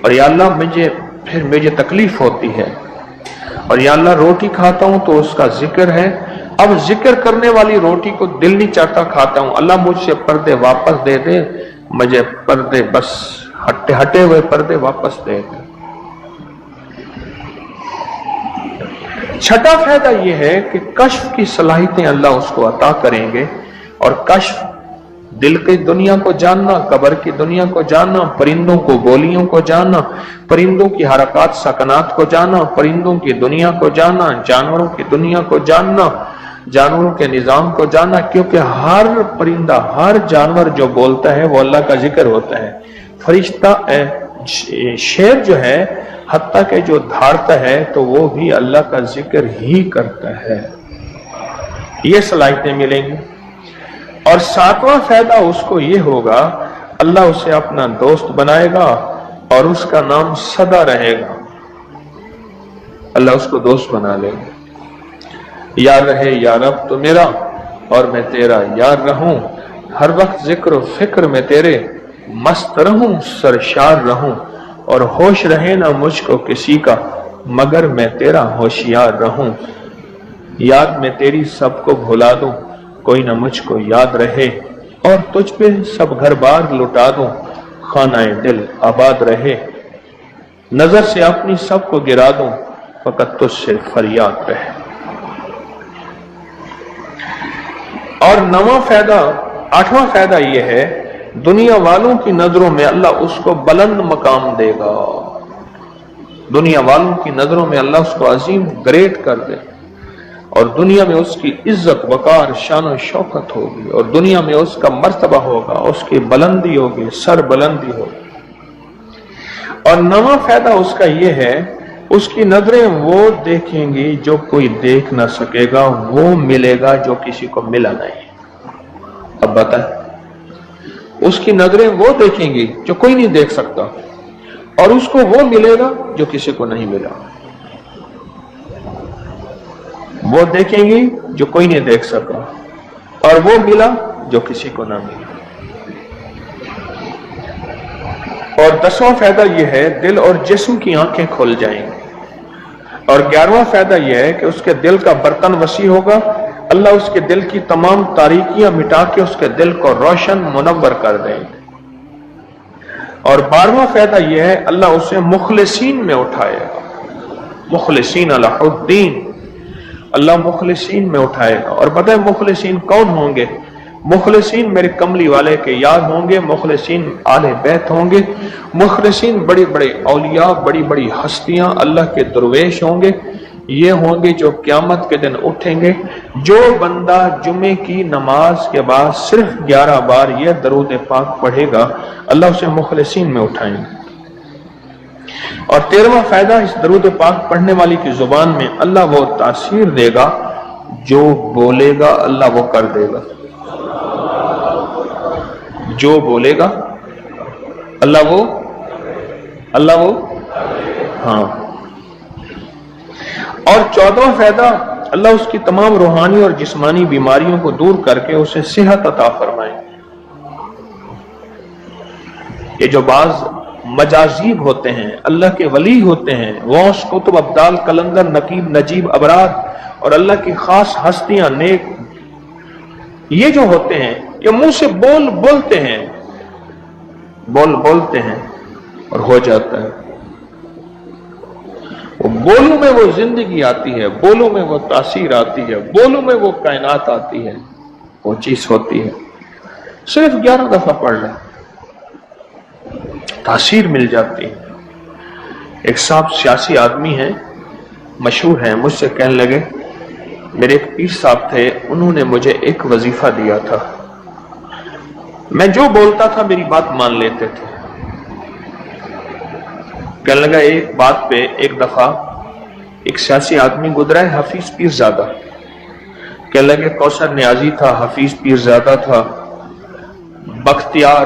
اور یا اللہ مجھے پھر مجھے تکلیف ہوتی ہے، اور یا اللہ روٹی کھاتا ہوں تو اس کا ذکر ہے، اب ذکر کرنے والی روٹی کو دل نہیں چاہتا کھاتا ہوں، اللہ مجھ سے پردے واپس دے دے، مجھے پردے بس ہٹے ہوئے پردے واپس دے دے۔ چھٹا فائدہ یہ ہے کہ کشف کی صلاحیتیں اللہ اس کو عطا کریں گے، اور کشف دل کی دنیا کو جاننا، قبر کی دنیا کو جاننا، پرندوں کو بولیوں کو جاننا، پرندوں کی حرکات سکنات کو جاننا، پرندوں کی دنیا کو جاننا، جانوروں کی دنیا کو جاننا، جانوروں کے نظام کو جاننا، کیونکہ ہر پرندہ ہر جانور جو بولتا ہے وہ اللہ کا ذکر ہوتا ہے۔ فرشتہ شیر جو ہے حتیٰ کہ جو دھاڑتا ہے تو وہ بھی اللہ کا ذکر ہی کرتا ہے، یہ صلاحیتیں ملیں گی۔ اور ساتواں فائدہ اس کو یہ ہوگا، اللہ اسے اپنا دوست بنائے گا اور اس کا نام سدا رہے گا، اللہ اس کو دوست بنا لے گا۔ یار رہے یا رب تو میرا اور میں تیرا یار رہوں، ہر وقت ذکر و فکر میں تیرے مست رہوں، سرشار رہوں، اور ہوش رہے نہ مجھ کو کسی کا مگر میں تیرا ہوشیار رہوں، یاد میں تیری سب کو بھلا دوں، کوئی نہ مجھ کو یاد رہے، اور تجھ پہ سب گھر بار لٹا دوں، خانہ دل آباد رہے، نظر سے اپنی سب کو گرا دوں، فقط تجھ سے فریاد رہے۔ اور نواں فائدہ، آٹھواں فائدہ یہ ہے، دنیا والوں کی نظروں میں اللہ اس کو بلند مقام دے گا، دنیا والوں کی نظروں میں اللہ اس کو عظیم گریٹ کر دے، اور دنیا میں اس کی عزت وقار شان و شوکت ہوگی، اور دنیا میں اس کا مرتبہ ہوگا، اس کی بلندی ہوگی، سر بلندی ہوگی۔ اور نواں فائدہ اس کا یہ ہے، اس کی نظریں وہ دیکھیں گی جو کوئی دیکھ نہ سکے گا، وہ ملے گا جو کسی کو ملا نہیں۔ اب بتائیں، اس کی نظریں وہ دیکھیں گی جو کوئی نہیں دیکھ سکتا، اور اس کو وہ ملے گا جو کسی کو نہیں ملا۔ وہ دیکھیں گی جو کوئی نہیں دیکھ سکا، اور وہ ملا جو کسی کو نہ ملا۔ اور 10واں فائدہ یہ ہے، دل اور جسم کی آنکھیں کھل جائیں گی۔ اور 11واں فائدہ یہ ہے کہ اس کے دل کا برتن وسیع ہوگا، اللہ اس کے دل کی تمام تاریکیاں مٹا کے اس کے دل کو روشن منور کر دیں گے۔ اور 12واں فائدہ یہ ہے، اللہ اسے مخلصین میں اٹھائے گا، مخلصین علی الدین، اللہ مخلصین میں اٹھائے گا۔ اور پتہ ہے مخلصین کون ہوں گے؟ مخلصین میرے کملی والے کے یار ہوں گے، مخلصین آل بیت ہوں گے، مخلصین بڑی بڑی اولیاء، بڑی بڑی ہستیاں، اللہ کے درویش ہوں گے، یہ ہوں گے جو قیامت کے دن اٹھیں گے۔ جو بندہ جمعے کی نماز کے بعد صرف 11 بار یہ درود پاک پڑھے گا، اللہ اسے مخلصین میں اٹھائیں گے۔ اور 13واں فائدہ، اس درود پاک پڑھنے والی کی زبان میں اللہ وہ تاثیر دے گا، جو بولے گا اللہ وہ کر دے گا، جو بولے گا اللہ وہ ہاں۔ اور 14واں فائدہ، اللہ اس کی تمام روحانی اور جسمانی بیماریوں کو دور کر کے اسے صحت عطا فرمائیں۔ یہ جو بعض مجازیب ہوتے ہیں، اللہ کے ولی ہوتے ہیں، غوث، قطب، ابدال، قلندر، نقیب، نجیب، ابرار، اور اللہ کی خاص ہستیاں، نیک، یہ جو ہوتے ہیں یہ منہ سے بولتے ہیں اور ہو جاتا ہے۔ بولوں میں وہ زندگی آتی ہے، بولوں میں وہ تاثیر آتی ہے، بولوں میں وہ کائنات آتی ہے، وہ چیز ہوتی ہے۔ صرف 11 دفعہ پڑھ لیں، تاثیر مل جاتی ہے۔ ایک صاحب سیاسی آدمی ہیں، مشہور ہیں، مجھ سے کہنے لگے، میرے ایک پیر صاحب تھے، انہوں نے مجھے ایک وظیفہ دیا تھا، میں جو بولتا تھا میری بات مان لیتے تھے۔ کہنے لگا ایک بات پہ ایک دفعہ ایک سیاسی آدمی گزرا ہے، حفیظ پیر زادہ، کہنے لگے کوثر نیازی تھا، حفیظ پیر زادہ تھا، بختیار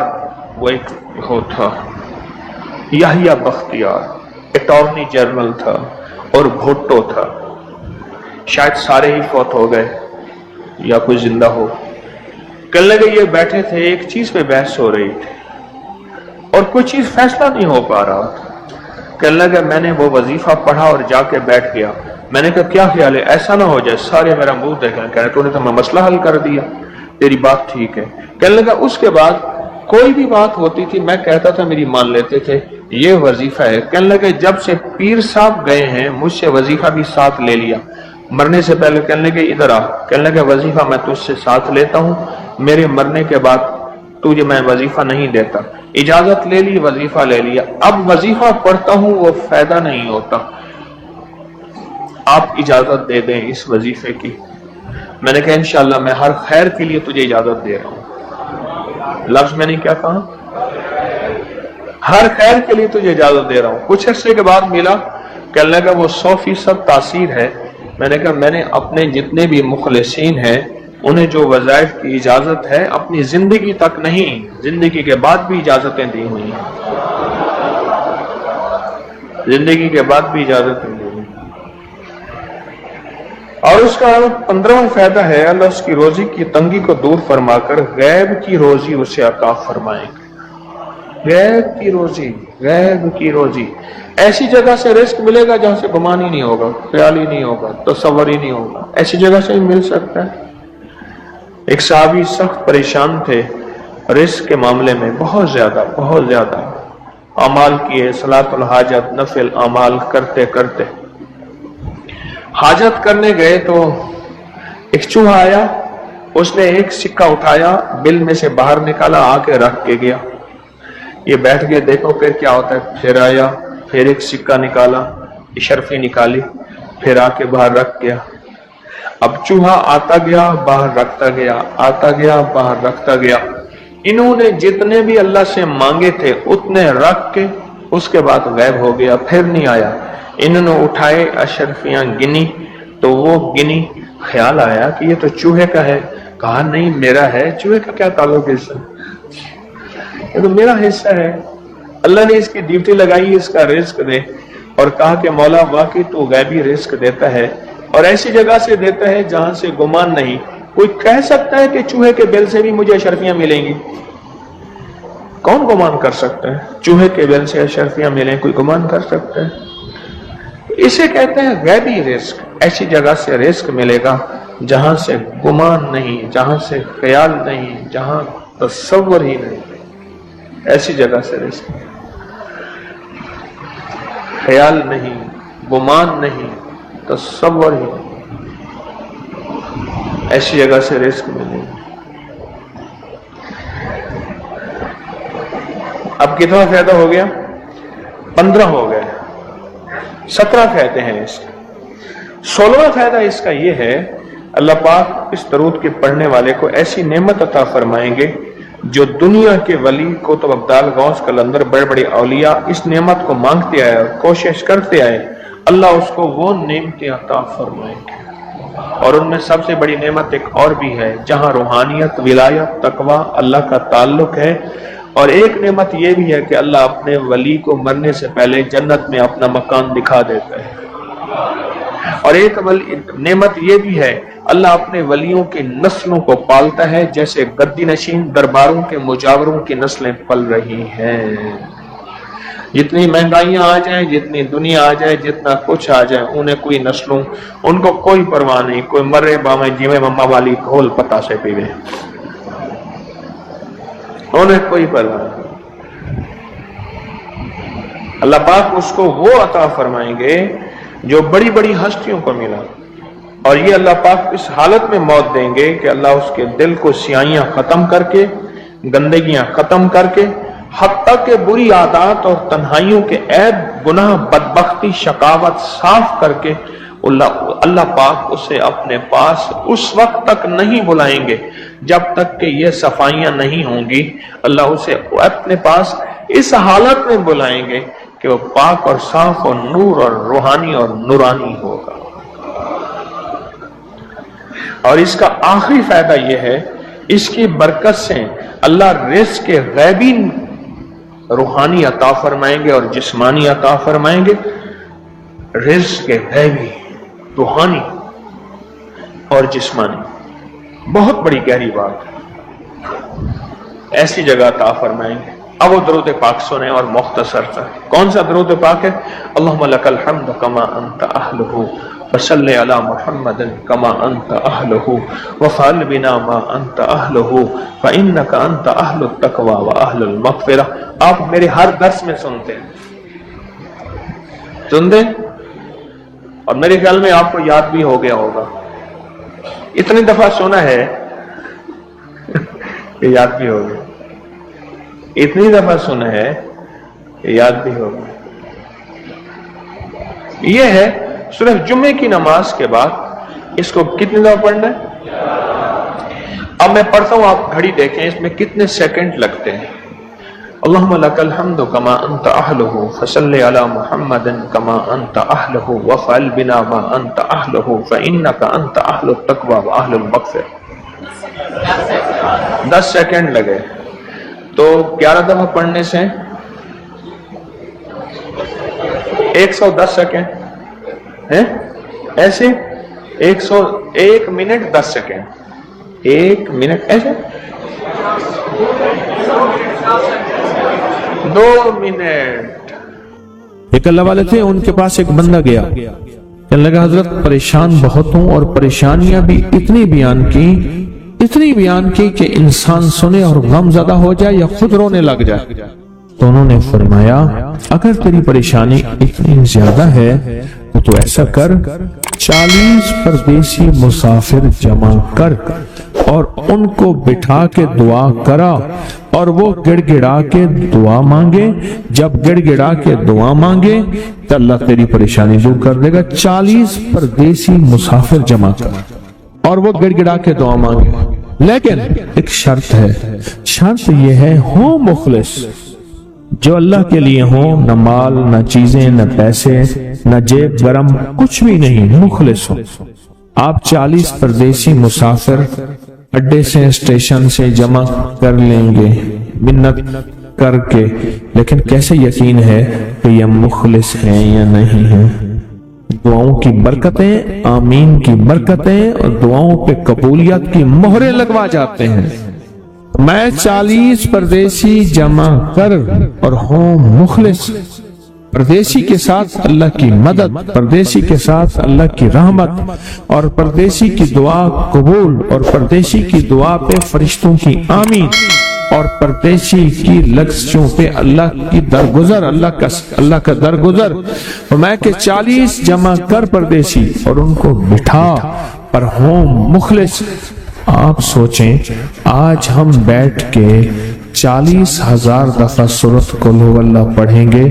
وہ ایک ہو تھا، یحییٰ بختیار اٹارنی جنرل تھا، اور بھٹو تھا، شاید سارے ہی فوت ہو گئے یا کوئی زندہ ہو۔ کہنے لگے یہ بیٹھے تھے، ایک چیز پہ بحث ہو رہی تھی اور کوئی چیز فیصلہ نہیں ہو پا رہا تھا۔ کہنے لگا میں نے وہ وظیفہ پڑھا اور جا کے بیٹھ گیا. میں نے کہا کیا خیال ہے, ایسا نہ ہو جائے سارے میرا منہ دیکھیں, کہنے تو نے تو میں مسئلہ حل کر دیا, تیری بات ٹھیک ہے. کہنے لگا اس کے بعد کوئی بھی بات ہوتی تھی میں کہتا تھا میری مان لیتے تھے, یہ وظیفہ ہے. کہنے لگے جب سے پیر صاحب گئے ہیں مجھ سے وظیفہ بھی ساتھ لے لیا. مرنے سے پہلے کہنے لگے ادھر آ, کہنے لگے وظیفہ میں تجھ سے ساتھ لیتا ہوں, میرے مرنے کے بعد تجھے میں وظیفہ نہیں دیتا. اجازت لے لی, وظیفہ لے لیا. اب وظیفہ پڑھتا ہوں وہ فائدہ نہیں ہوتا, آپ اجازت دے دیں اس وظیفے کی. میں نے کہا انشاءاللہ میں ہر خیر کے لیے تجھے اجازت دے رہا ہوں. لفظ میں نے کیا کہا, ہر خیر کے لیے تجھے اجازت دے رہا ہوں. کچھ عرصے کے بعد ملا, کہنے لگا وہ 100% تاثیر ہے. میں نے کہا میں نے اپنے جتنے بھی مخلصین ہیں انہیں جو وظائف کی اجازت ہے اپنی زندگی تک نہیں, زندگی کے بعد بھی اجازتیں دی ہوئی ہیں, زندگی کے بعد بھی اجازتیں دی ہوئی ہیں. اور اس کا 15واں فائدہ ہے, اللہ اس کی روزی کی تنگی کو دور فرما کر غیب کی روزی اسے عطا فرمائیں گے. غیب کی روزی, غیب کی روزی, ایسی جگہ سے رزق ملے گا جہاں سے گمان ہی نہیں ہوگا, خیال ہی نہیں ہوگا, تصور ہی نہیں ہوگا, ایسی جگہ سے ہی مل سکتا ہے. ایک صحابی سخت پریشان تھے رزق کے معاملے میں, بہت زیادہ اعمال کیے, صلاۃ الحاجت نفل اعمال کرتے کرتے حاجت کرنے گئے تو ایک چوہا آیا, اس نے ایک سکہ اٹھایا, بل میں سے باہر نکالا, آ کے رکھ کے گیا. یہ بیٹھ گئے دیکھو پھر کیا ہوتا ہے, پھر آیا, پھر ایک سکہ نکالا, اشرفی نکالی, پھر آ کے باہر رکھ گیا. اب چوہا آتا گیا باہر رکھتا گیا, آتا گیا باہر رکھتا گیا. انہوں نے جتنے بھی اللہ سے مانگے تھے اتنے رکھ کے اس کے بعد غائب ہو گیا, پھر نہیں آیا. انہوں نے اٹھائے اشرفیاں گنی تو وہ گنی, خیال آیا کہ یہ تو چوہے کا ہے. کہا نہیں میرا ہے, چوہے کا کیا تعلق ہے اس سے, یہ تو میرا حصہ ہے. اللہ نے اس کی ڈیوٹی لگائی اس کا رزق دے, اور کہا کہ مولا واقعی تو غیبی رزق دیتا ہے اور ایسی جگہ سے دیتا ہے جہاں سے گمان نہیں. کوئی کہہ سکتا ہے کہ چوہے کے بل سے بھی مجھے اشرفیاں ملیں گی؟ کون گمان کر سکتا ہے چوہے کے بل سے اشرفیاں ملیں؟ کوئی گمان کر سکتا ہے؟ اسے کہتے ہیں غیبی رزق. ایسی جگہ سے رزق ملے گا جہاں سے گمان نہیں, جہاں سے خیال نہیں, جہاں تصور ہی نہیں. ایسی جگہ سے رزق, خیال نہیں, گمان نہیں, تصور ہی نہیں, ایسی جگہ سے رزق ملے گا. اب کتنا فائدہ ہو گیا؟ 15 ہو گئے, 17 فائدے ہیں اس کے. 16واں فائدہ اس کا یہ ہے, اللہ پاک اس درود کے پڑھنے والے کو ایسی نعمت عطا فرمائیں گے جو دنیا کے ولی قطب ابدال غوث قلندر بڑے بڑے اولیاء اس نعمت کو مانگتے آئے اور کوشش کرتے آئے, اللہ اس کو وہ نعمتیں عطا فرمائیں گے. اور ان میں سب سے بڑی نعمت ایک اور بھی ہے جہاں روحانیت, ولایت, تقوی, اللہ کا تعلق ہے. اور ایک نعمت یہ بھی ہے کہ اللہ اپنے ولی کو مرنے سے پہلے جنت میں اپنا مکان دکھا دیتا ہے. اور ایک نعمت یہ بھی ہے اللہ اپنے ولیوں کی نسلوں کو پالتا ہے, جیسے گدی نشین درباروں کے مجاوروں کی نسلیں پل رہی ہیں. جتنی مہنگائیاں آ جائیں, جتنی دنیا آ جائے, جتنا کچھ آ جائے, انہیں کوئی نسلوں, ان کو کوئی پرواہ نہیں. کوئی مرے باویں جیویں مما والی گھول پتا سے پیوے, انہیں کوئی پرواہ نہیں. اللہ پاک اس کو وہ عطا فرمائیں گے جو بڑی بڑی ہستیوں کو ملا. اور یہ اللہ پاک اس حالت میں موت دیں گے کہ اللہ اس کے دل کو سیاہیاں ختم کر کے, گندگیاں ختم کر کے, حتیٰ کہ بری عادات اور تنہائیوں کے عیب, گناہ, بدبختی, شقاوت صاف کر کے اللہ پاک اسے اپنے پاس اس وقت تک نہیں بلائیں گے جب تک کہ یہ صفائیاں نہیں ہوں گی. اللہ اسے اپنے پاس اس حالت میں بلائیں گے کہ وہ پاک اور صاف اور نور اور روحانی اور نورانی ہوگا. اور اس کا آخری فائدہ یہ ہے, اس کی برکت سے اللہ رزق کے غیبی روحانی عطا فرمائیں گے اور جسمانی عطا فرمائیں گے. رزق کے غیبی, روحانی اور جسمانی, بہت بڑی گہری بات ہے. ایسی جگہ عطا فرمائیں گے اب وہ درود پاک سنیں اور مختصر تھا. کون سا درود پاک ہے؟ اللہم لک الحمد کما انت اہلہ فصلی علی محمد کما انت اہلہ وفعل بنا ما انت اہلہ فانک انت اہل التقوی واہل المغفرہ. آپ میرے ہر درس میں سنتے اور میرے خیال میں آپ کو یاد بھی ہو گیا ہوگا. اتنی دفعہ سنا ہے کہ یاد بھی ہوگا. اتنی دفعہ سنا ہے کہ یاد بھی ہوگا. یہ ہے صرف جمعے کی نماز کے بعد اس کو کتنی دفعہ پڑھنا ہے؟ اب میں پڑھتا ہوں، آپ گھڑی دیکھیں اس میں کتنے سیکنڈ لگتے ہیں. اللہم لک الحمد کما انت اہلہ فصلی علی محمد کما انت اہلہ وفعل بنا ما انت اہلہ فانک انت اہل التقوی واہل المغفرہ. 10 سیکنڈ لگے تو 11 دفعہ پڑھنے سے 110 سیکنڈ ہے. ایسے 101 منٹ 10 سیکنڈ 1 منٹ ایسے 2 منٹ. ایک اللہ والے تھے، ان کے پاس ایک بندہ گیا، کہنے لگا حضرت پریشان بہت ہوں اور پریشانیاں بھی اتنی بیان کی کہ انسان سنے اور غم زدہ ہو جائے یا خود رونے لگ جائے. تو انہوں نے فرمایا اگر تیری پریشانی اتنی زیادہ ہے تو ایسا کر 40 پردیسی مسافر جمع کر اور ان کو بٹھا کے دعا کرا اور وہ گڑ گڑا کے دعا مانگے. جب گڑ گڑا کے دعا مانگے تو اللہ تیری پریشانی دور کر دے گا. 40 پردیسی مسافر جمع کر اور وہ گڑ گڑا کے دعا مانگے. لیکن ایک شرط ہے، شرط یہ ہے ہو مخلص، جو اللہ کے لیے ہو، نہ مال نہ چیزیں نہ پیسے نہ جیب گرم کچھ بھی نہیں، مخلص ہو. آپ 40 پردیسی مسافر اڈے سے اسٹیشن سے جمع کر لیں گے منت کر کے، لیکن کیسے یقین ہے کہ یہ مخلص ہیں یا نہیں ہیں؟ دعاؤں کی برکتیں، آمین کی برکتیں اور دعاؤں پہ قبولیت کی مہریں لگوا جاتے ہیں. میں 40 پردیسی جمع کر اور ہوں مخلص. پردیسی کے ساتھ اللہ کی مدد، پردیسی کے ساتھ اللہ کی رحمت اور پردیسی کی دعا قبول اور پردیسی کی دعا پہ فرشتوں کی آمین اور پردیسی کی لفظوں پہ اللہ کی درگزر، اللہ کا درگزر. میں کہ 40 جمع کر پردیسی اور ان کو بٹھا پر ہوں مخلص. آپ سوچیں آج ہم بیٹھ کے 40,000 دفعہ سورۃ قل ہو اللہ پڑھیں گے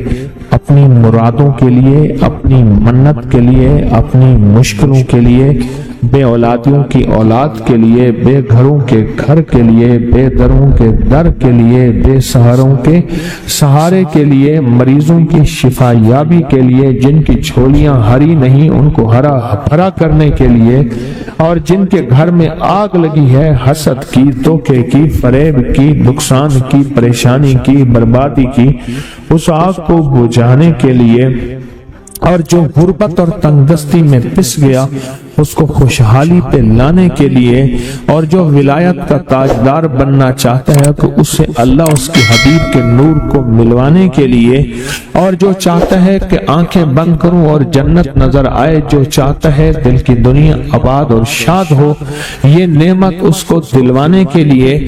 اپنی مرادوں کے لیے، اپنی منت کے لیے، اپنی مشکلوں کے لیے، بے اولادیوں کی اولاد کے لیے، بے گھروں کے گھر کے لیے، بے دروں کے در کے لیے، بے سہاروں کے سہارے کے لیے، مریضوں کی شفا یابی کے لیے، جن کی جھولیاں ہری نہیں ان کو ہرا بھرا کرنے کے لیے، اور جن کے گھر میں آگ لگی ہے حسد کی، دھوکے کی، فریب کی، نقصان کی، پریشانی کی، بربادی کی، اس آگ کو بجھانے کے لیے، اور جو غربت اور تنگ دستی میں پس گیا اس کو خوشحالی پہ لانے کے لیے، اور جو ولایت کا تاجدار بننا چاہتا ہے تو اسے اللہ اس کی حبیب کے نور کو ملوانے کے لیے، اور جو چاہتا ہے کہ آنکھیں بند کروں اور جنت نظر آئے، جو چاہتا ہے دل کی دنیا آباد اور شاد ہو یہ نعمت اس کو دلوانے کے لیے،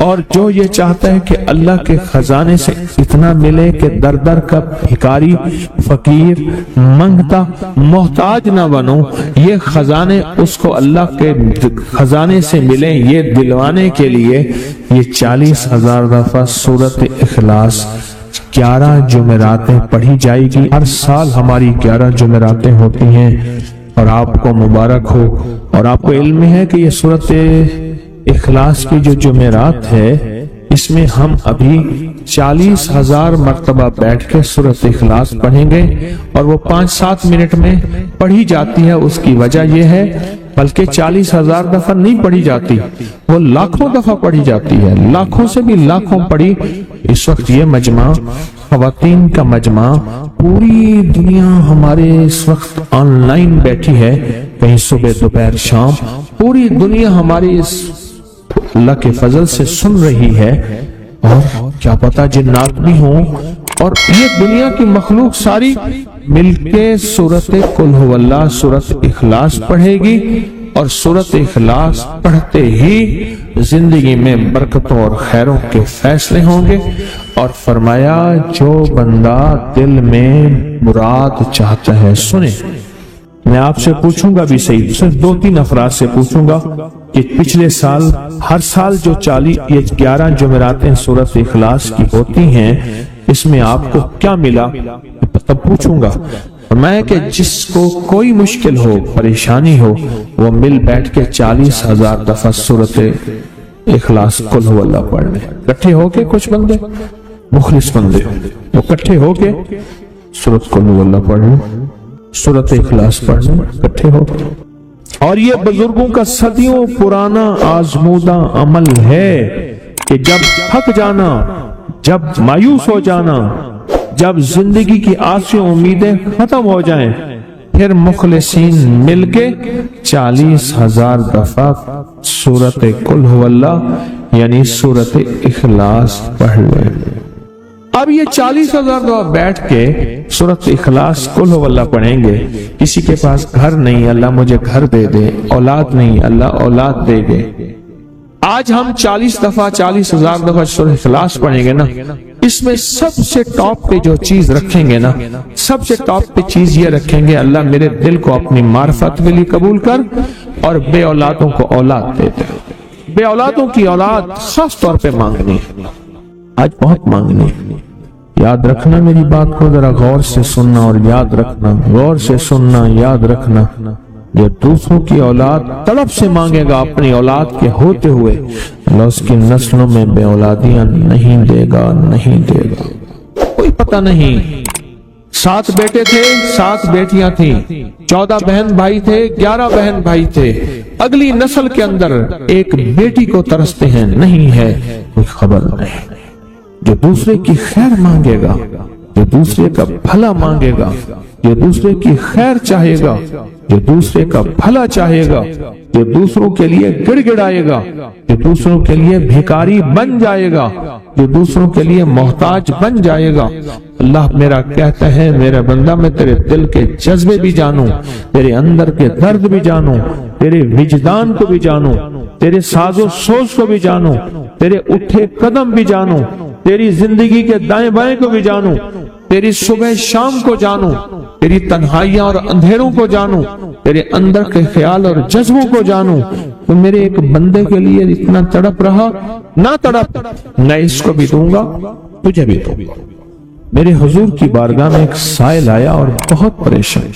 اور جو یہ چاہتا ہے کہ اللہ کے خزانے سے اتنا ملے کہ در در کا بھکاری، فقیر، منگتا، محتاج نہ بنو، یہ خزانے اس کو اللہ کے خزانے سے ملے، یہ دلوانے کے لیے یہ 40,000 دفعہ سورۃ اخلاص 11 جمعراتیں پڑھی جائے گی. ہر سال ہماری 11 جمعراتیں ہوتی ہیں اور آپ کو مبارک ہو. اور آپ کو علم ہے کہ یہ سورۃ اخلاص کی جو جمعرات ہے اس میں ہم ابھی 40,000 مرتبہ بیٹھ کے سورۃ اخلاص پڑھیں گے، اور وہ 5-7 منٹ میں پڑھی جاتی ہے. اس کی وجہ یہ ہے بلکہ 40,000 دفعہ نہیں پڑھی جاتی، وہ لاکھوں دفعہ پڑھی جاتی ہے، لاکھوں سے بھی لاکھوں پڑھی. اس وقت یہ مجمع خواتین کا مجمع، پوری دنیا ہمارے اس وقت آن لائن بیٹھی ہے، کہیں صبح دوپہر شام، پوری دنیا ہماری اس اللہ کے فضل سے سن رہی ہے. اور کیا پتا جنات بھی ہوں اور یہ دنیا کی مخلوق ساری مل کے سورت قل هو اللہ سورت اخلاص پڑھے گی، اور سورت اخلاص پڑھتے ہی زندگی میں برکتوں اور خیروں کے فیصلے ہوں گے۔ اور فرمایا جو بندہ دل میں مراد چاہتا ہے، سنیں میں آپ سے پوچھوں گا بھی صحیح، صرف 2-3 افراد سے پوچھوں گا کہ پچھلے سال ہر سال جو 11 جمعراتیں سورت اخلاص کی ہوتی ہیں، اس میں آپ کو کیا ملا؟ تب پوچھوں گا۔ میں کہ جس کو کوئی مشکل ہو، پریشانی ہو، وہ مل بیٹھ کے 40,000 دفعہ سورت اخلاص قل هو اللہ پڑھ لیں، اکٹھے ہو کے۔ کچھ بندے مخلص بندے وہ اکٹھے ہو کے سورت قل هو اللہ پڑھ لیں، سورت اخلاص پڑھ لیں اکٹھے ہو کے۔ اور یہ بزرگوں کا صدیوں پرانا آزمودہ عمل ہے کہ جب تھک جانا، جب مایوس ہو جانا، جب زندگی کی آسیں امیدیں ختم ہو جائیں، پھر مخلصین مل کے 40,000 دفعہ سورت قل هو اللہ یعنی سورت اخلاص پڑھ لیں۔ اب یہ 40,000 دفعہ بیٹھ کے سورت اخلاص قل هو اللہ پڑھیں گے۔ کسی کے پاس گھر نہیں، اللہ مجھے گھر دے دے، اولاد نہیں، اللہ اولاد دے دے۔ آج ہم 40,000 دفعہ سورہ اخلاص پڑھیں گے نا، اس میں سب سے ٹاپ پہ جو چیز رکھیں گے نا، سب سے ٹاپ پہ چیز یہ رکھیں گے، اللہ میرے دل کو اپنی معرفت کے لیے قبول کر اور بے اولادوں کو اولاد دے دے۔ بے اولادوں کی اولاد خاص طور پہ مانگنی، آج بہت مانگنی۔ یاد رکھنا میری بات کو ذرا غور سے سننا اور یاد رکھنا، غور سے سننا، یاد رکھنا۔ جو دوسروں کی اولاد طلب سے مانگے گا اپنی اولاد کے ہوتے ہوئے، اللہ اس کی نسلوں میں بے اولادیاں نہیں دے گا، نہیں دے گا۔ کوئی پتہ نہیں، 7 بیٹے تھے، 7 بیٹیاں تھیں، 14 بہن بھائی تھے، 11 بہن بھائی تھے، اگلی نسل کے اندر ایک بیٹی کو ترستے ہیں، نہیں ہے، کوئی خبر نہیں۔ جو دوسرے کی خیر مانگے گا، جو دوسرے کا بھلا مانگے گا، جو دوسرے کی خیر چاہے گا، جو دوسرے کا بھلا چاہے گا، جو دوسروں کے لیے گڑ گڑائے گا، جو دوسروں کے لیے بھیکاری بن جائے گا، جو دوسروں کے لیے محتاج بن جائے گا، اللہ میرا کہتا ہے میرا بندہ میں تیرے دل کے جذبے بھی جانوں، تیرے اندر کے درد بھی جانوں، تیرے وجدان کو بھی جانوں، تیرے ساز و سوز کو بھی جانوں، تیرے اٹھے قدم بھی جانوں، تیری زندگی کے دائیں بائیں کو بھی جانوں، تیری صبح شام کو جانوں، تیری تنہائیاں اور اندھیروں کو جانوں، تیرے اندر کے خیال اور جذبوں کو جانوں۔ تو میرے ایک بندے کے لیے اتنا تڑپ رہا، نہ تڑپ، میں اس کو بھی دوں گا، تجھے بھی دوں گا۔ میرے حضور کی بارگاہ میں ایک سائل آیا اور بہت پریشان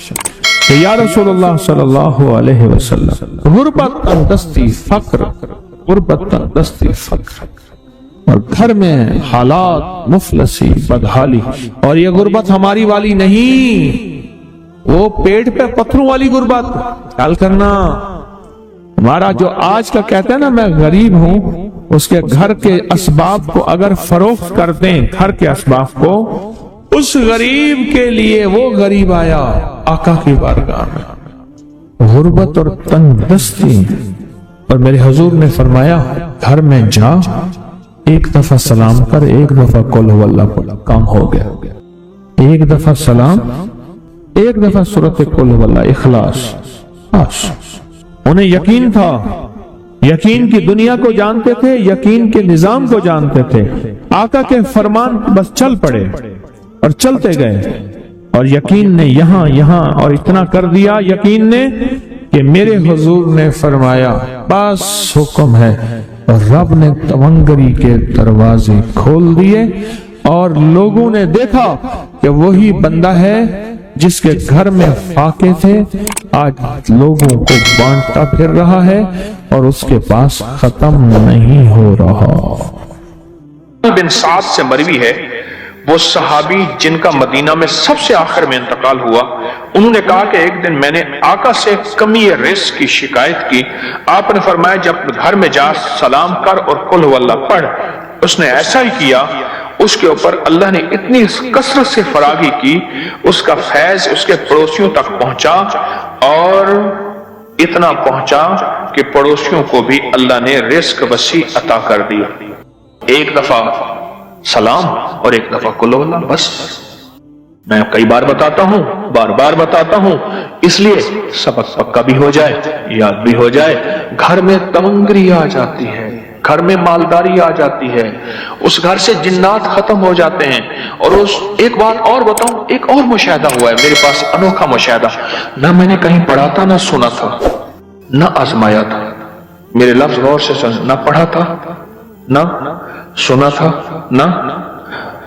کہ یا رسول اللہ صلی اللہ علیہ وسلم، غربت اندستی فقر، غربت اندستی فقر، اور گھر میں حالات مفلسی بدحالی، اور یہ غربت ہماری والی نہیں، وہ پیٹ پہ پتھروں والی غربت۔ خیال کرنا، ہمارا جو آج کا کہتا ہے نا میں غریب ہوں، اس کے گھر کے اسباب کو اگر فروخت کر دیں، گھر کے اسباب کو، اس غریب کے لیے وہ غریب آیا آقا کی بارگاہ میں، غربت اور تنگدستی، اور میرے حضور نے فرمایا گھر میں جا، ایک دفعہ سلام کر، ایک دفعہ قل هو اللہ پڑھ، کام ہو گیا۔ ایک دفعہ سلام، ایک دفعہ سورت قل هو اللہ اخلاص، بس۔ انہیں یقین تھا، یقین کی دنیا کو جانتے تھے، یقین کے نظام کو جانتے تھے، آقا کے فرمان بس چل پڑے اور چلتے گئے، اور یقین نے یہاں اور اتنا کر دیا، یقین نے کہ میرے حضور نے فرمایا بس حکم ہے، اور رب نے تونگری کے دروازے کھول دیے، اور لوگوں نے دیکھا کہ وہی بندہ ہے جس کے گھر میں فاقے تھے، آج لوگوں کو بانٹتا پھر رہا ہے اور اس کے پاس ختم نہیں ہو رہا۔ بن سعد سے مروی ہے، وہ صحابی جن کا مدینہ میں سب سے آخر میں انتقال ہوا، انہوں نے کہا کہ ایک دن میں نے آقا سے کمی رزق کی شکایت کی، آپ نے فرمایا جب گھر میں جا سلام کر اور قل هو اللہ پڑھ۔ اس نے ایسا ہی کیا، اس کے اوپر اللہ نے اتنی کثرت سے فراغی کی، اس کا فیض اس کے پڑوسیوں تک پہنچا، اور اتنا پہنچا کہ پڑوسیوں کو بھی اللہ نے رزق وسیع عطا کر دیا۔ ایک دفعہ सलाम और एक दफा कुल हुवल्लाह, बस। मैं कई बार बताता हूं, बार बार बताता हूं, इसलिए सबक पक्का भी हो जाए, याद भी हो जाए। घर में तमंगरी आ जाती है, घर में मालदारी आ जाती है, उस घर से जिन्नात खत्म हो जाते हैं। और उस एक बात और बताऊं, एक और मुशाहिदा हुआ है मेरे पास, अनोखा मुशाहिदा। ना मैंने कहीं पढ़ा था, ना सुना था, ना आजमाया था। मेरे लफ्ज गौर से सुन, ना पढ़ा था, ना सुना था, ना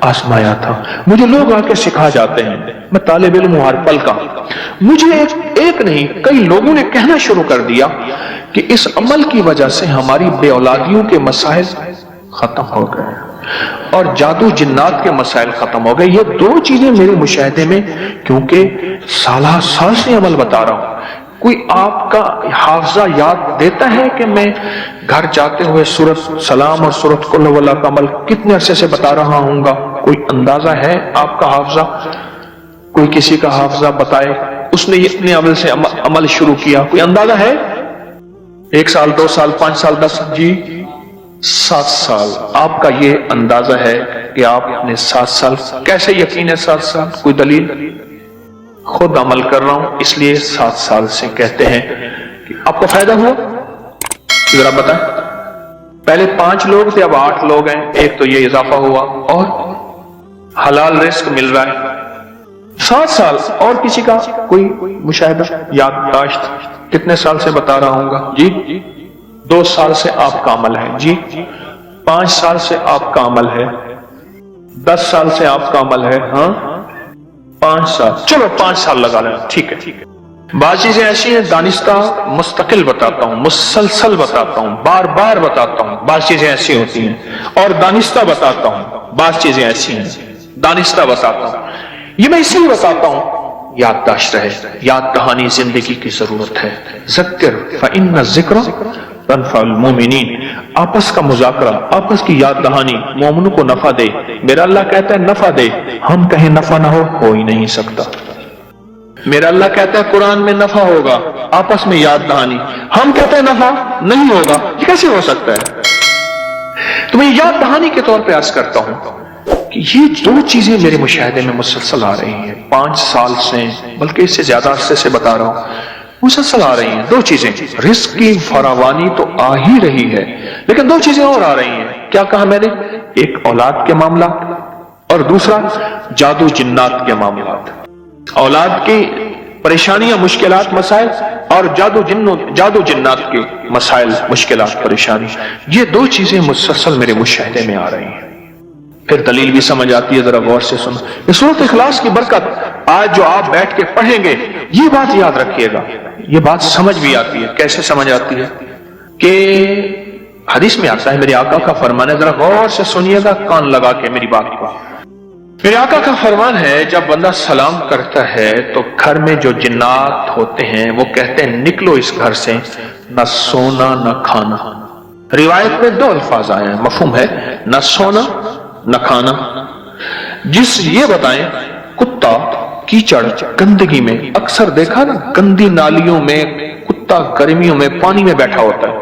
आजमाया था। मुझे लोग आके सिखा जाते हैं, मैं तालिब इल्म हूं हर पल का। मुझे एक नहीं कई लोगों ने कहना शुरू कर दिया कि इस अमल की वजह से हमारी बेऔलादियों के मसाइल खत्म हो गए और जादू जिन्नात के मसाइल खत्म हो गए। ये दो चीजें मेरे मुशाहिदे में, क्योंकि साल से अमल बता रहा हूं। कोई आपका हाफजा याद देता है कि मैं घर जाते हुए सूरत सलाम और सूरत कुल हुवल्लाह का अमल कितने अरसे से बता रहा हूंगा? कोई अंदाजा है आपका हाफजा? कोई किसी का हाफजा बताए उसने इतने अमल से अमल शुरू किया, कोई अंदाजा है? 1 साल, 2 साल, 5 साल, 10, जी 7 साल। आपका ये अंदाजा है कि आपने 7 साल, कैसे यकीन है 7 साल? कोई दलील? खुद अमल कर रहा हूं इसलिए 7 साल से कहते हैं कि आपको फायदा हुआ? जरा बताएं। पहले 5 लोग थे, अब 8 लोग हैं, एक तो ये इजाफा हुआ और हलाल रिस्क मिल रहा है। 7 साल। और किसी का कोई मुशाहिदा, याददाश्त? कितने साल से बता रहा हूंगा? जी 2 साल से आपका अमल है, जी 5 साल से आपका अमल है, 10 साल से आपका अमल है, हाँ 5 साल, चलो 5 साल लगा लें, ठीक है। बात चीजें ऐसी हैं, दानिस्ता मुस्तकिल बताता हूं, मुसलसल बताता हूं, बार बार बताता हूं, बात चीजें ऐसी होती हैं। और दानिस्ता बताता हूं, बात चीजें ऐसी हैं, दानिस्ता बताता हूं। ये मैं इसलिए बताता हूं, याददाश्त रहे, याद दहानी जिंदगी की जरूरत है। ज़क्र फ़इन्न ज़िक्र तनफ़अल मोमिनीन। आपस का मुज़ाकरा, आपस की याद दहानी मोमिनों को नफा दे। मेरा अल्लाह कहता है नफा दे, हम कहें नफा ना हो ही नहीं सकता। मेरा अल्लाह कहता है कुरान में नफा होगा, आपस में याद दहानी, हम कहते हैं नफा नहीं होगा, ये कैसे हो सकता है? तो मैं याद दहानी के तौर पे अर्ज करता हूं कि ये 2 चीजें मेरे मुशाहिदे में मुसलसल आ रही हैं, 5 साल से, बल्कि इससे ज्यादा अरसे से बता रहा हूं, मुसलसल आ रही हैं 2 चीजें। रिस्क की फरावानी तो आ ही रही है, लेकिन 2 चीजें और आ रही हैं। क्या कहा मैंने? एक औलाद के मामला और दूसरा जादू जिन्नात के मामला। औलाद की परेशानियां, मुश्किलात, मसाइल, और जादू जिन्नात के मसाइल, मुश्किलात, परेशानी, ये 2 चीजें मुसलसल मेरे मुशाहिदे में आ रही हैं। फिर दलील भी समझ आती है, जरा गौर से सुनो। ये सूरत इखलास की बरकत आज जो आप बैठ के पढ़ेंगे, ये बात याद रखिएगा, ये बात समझ भी आती है। कैसे समझ आती है? कि हदीस में आता है, मेरे आका का फरमान है, जरा गौर से सुनिएगा, कान लगा के मेरी बात को। मेरे आका का फरमान है, जब बंदा सलाम करता है तो घर में जो जिन्नात होते हैं वो कहते हैं निकलो इस घर से, न सोना न खाना। रिवायत में 2 अल्फाज आए हैं, मफहूम है, न सोना न खाना। जिस ये बताएं, कुत्ता कीचड़ गंदगी में, अक्सर देखा ना गंदी नालियों में कुत्ता गर्मियों में पानी में बैठा होता है।